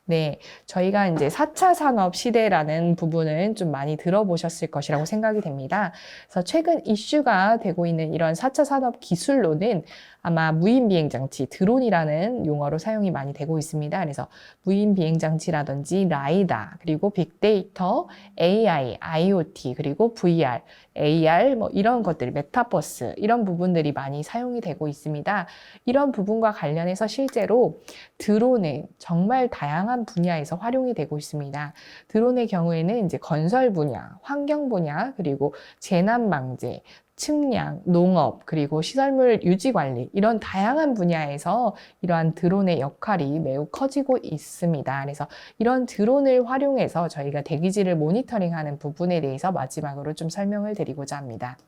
네, 저희가 이제 4차 산업 시대라는 부분은 좀 많이 들어보셨을 것이라고 생각이 됩니다. 그래서 최근 이슈가 되고 있는 이런 4차 산업 기술로는 아마 무인 비행 장치, 드론이라는 용어로 사용이 많이 되고 있습니다. 그래서 무인 비행 장치라든지 라이다, 그리고 빅데이터, AI, IoT, 그리고 VR, AR, 뭐 이런 것들, 메타버스 이런 부분들이 많이 사용이 되고 있습니다. 이런 부분과 관련해서 실제로 드론은 정말 다양한 분야에서 활용이 되고 있습니다. 드론의 경우에는 이제 건설 분야, 환경 분야, 그리고 재난 방제, 측량, 농업, 그리고 시설물 유지 관리 이런 다양한 분야에서 이러한 드론의 역할이 매우 커지고 있습니다. 그래서 이런 드론을 활용해서 저희가 대기질을 모니터링하는 부분에 대해서 마지막으로 좀 설명을 드리고자 합니다.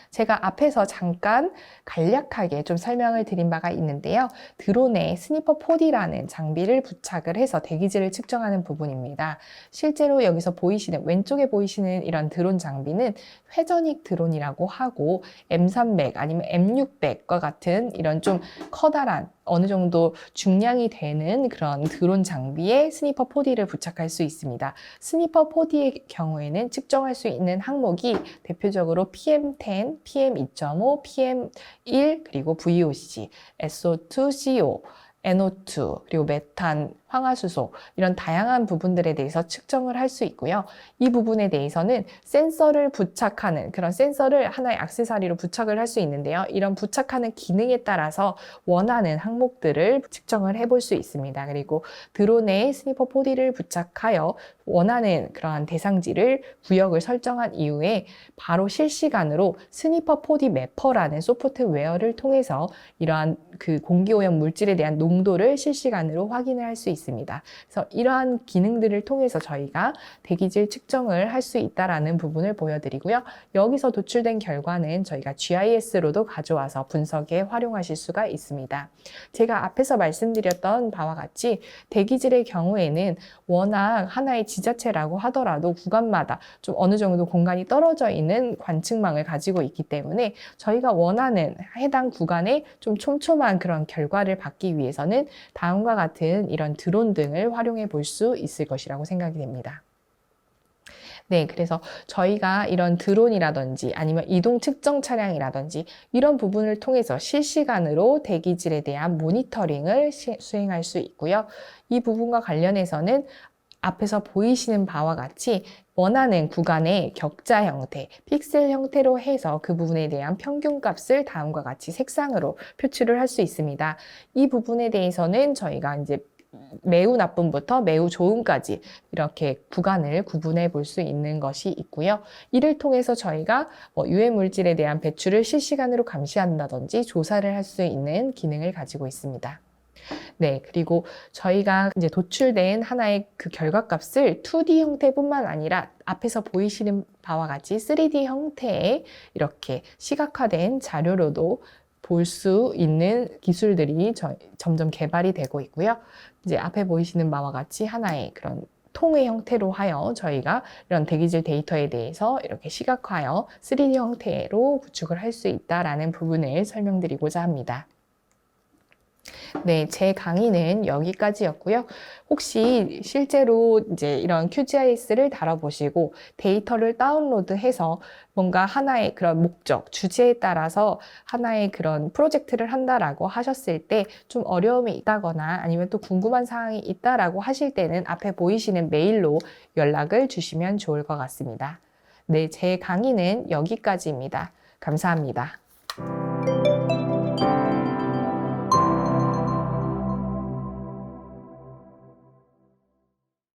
제가 앞에서 잠깐 간략하게 좀 설명을 드린 바가 있는데요. 드론에 스니퍼 4D라는 장비를 부착을 해서 대기질을 측정하는 부분입니다. 실제로 여기서 보이시는, 왼쪽에 보이시는 이런 드론 장비는 회전익 드론이라고 하고 M300 아니면 M600과 같은 이런 좀 커다란 어느 정도 중량이 되는 그런 드론 장비에 스니퍼 4D를 부착할 수 있습니다. 스니퍼 4D의 경우에는 측정할 수 있는 항목이 대표적으로 PM10, PM2.5, PM1, 그리고 VOC, SO2, CO, NO2, 그리고 메탄, 황화수소 이런 다양한 부분들에 대해서 측정을 할 수 있고요. 이 부분에 대해서는 센서를 부착하는 그런 센서를 하나의 액세서리로 부착을 할 수 있는데요. 이런 부착하는 기능에 따라서 원하는 항목들을 측정을 해볼 수 있습니다. 그리고 드론에 스니퍼 4D를 부착하여 원하는 그러한 대상지를 구역을 설정한 이후에 바로 실시간으로 스니퍼 4D 매퍼라는 소프트웨어를 통해서 이러한 그 공기오염 물질에 대한 농도를 실시간으로 확인을 할 수 있습니다. 그래서 이러한 기능들을 통해서 저희가 대기질 측정을 할 수 있다는 부분을 보여드리고요. 여기서 도출된 결과는 저희가 GIS로도 가져와서 분석에 활용하실 수가 있습니다. 제가 앞에서 말씀드렸던 바와 같이 대기질의 경우에는 워낙 하나의 지자체라고 하더라도 구간마다 좀 어느 정도 공간이 떨어져 있는 관측망을 가지고 있기 때문에 저희가 원하는 해당 구간에 좀 촘촘한 그런 결과를 받기 위해서는 다음과 같은 이런 드론 등을 활용해 볼 수 있을 것이라고 생각이 됩니다. 네, 그래서 저희가 이런 드론이라든지 아니면 이동 측정 차량이라든지 이런 부분을 통해서 실시간으로 대기질에 대한 모니터링을 수행할 수 있고요. 이 부분과 관련해서는 앞에서 보이시는 바와 같이 원하는 구간의 격자 형태, 픽셀 형태로 해서 그 부분에 대한 평균값을 다음과 같이 색상으로 표출을 할 수 있습니다. 이 부분에 대해서는 저희가 이제 매우 나쁨부터 매우 좋음까지 이렇게 구간을 구분해 볼 수 있는 것이 있고요. 이를 통해서 저희가 유해 물질에 대한 배출을 실시간으로 감시한다든지 조사를 할 수 있는 기능을 가지고 있습니다. 네, 그리고 저희가 이제 도출된 하나의 그 결과값을 2D 형태뿐만 아니라 앞에서 보이시는 바와 같이 3D 형태의 이렇게 시각화된 자료로도 볼 수 있는 기술들이 점점 개발이 되고 있고요. 이제 앞에 보이시는 바와 같이 하나의 그런 통의 형태로 하여 저희가 이런 대기질 데이터에 대해서 이렇게 시각화하여 3D 형태로 구축을 할 수 있다라는 부분을 설명드리고자 합니다. 네, 제 강의는 여기까지였고요. 혹시 실제로 이제 이런 QGIS를 다뤄보시고 데이터를 다운로드해서 뭔가 하나의 그런 목적, 주제에 따라서 하나의 그런 프로젝트를 한다라고 하셨을 때 좀 어려움이 있다거나 아니면 또 궁금한 사항이 있다라고 하실 때는 앞에 보이시는 메일로 연락을 주시면 좋을 것 같습니다. 네, 제 강의는 여기까지입니다. 감사합니다.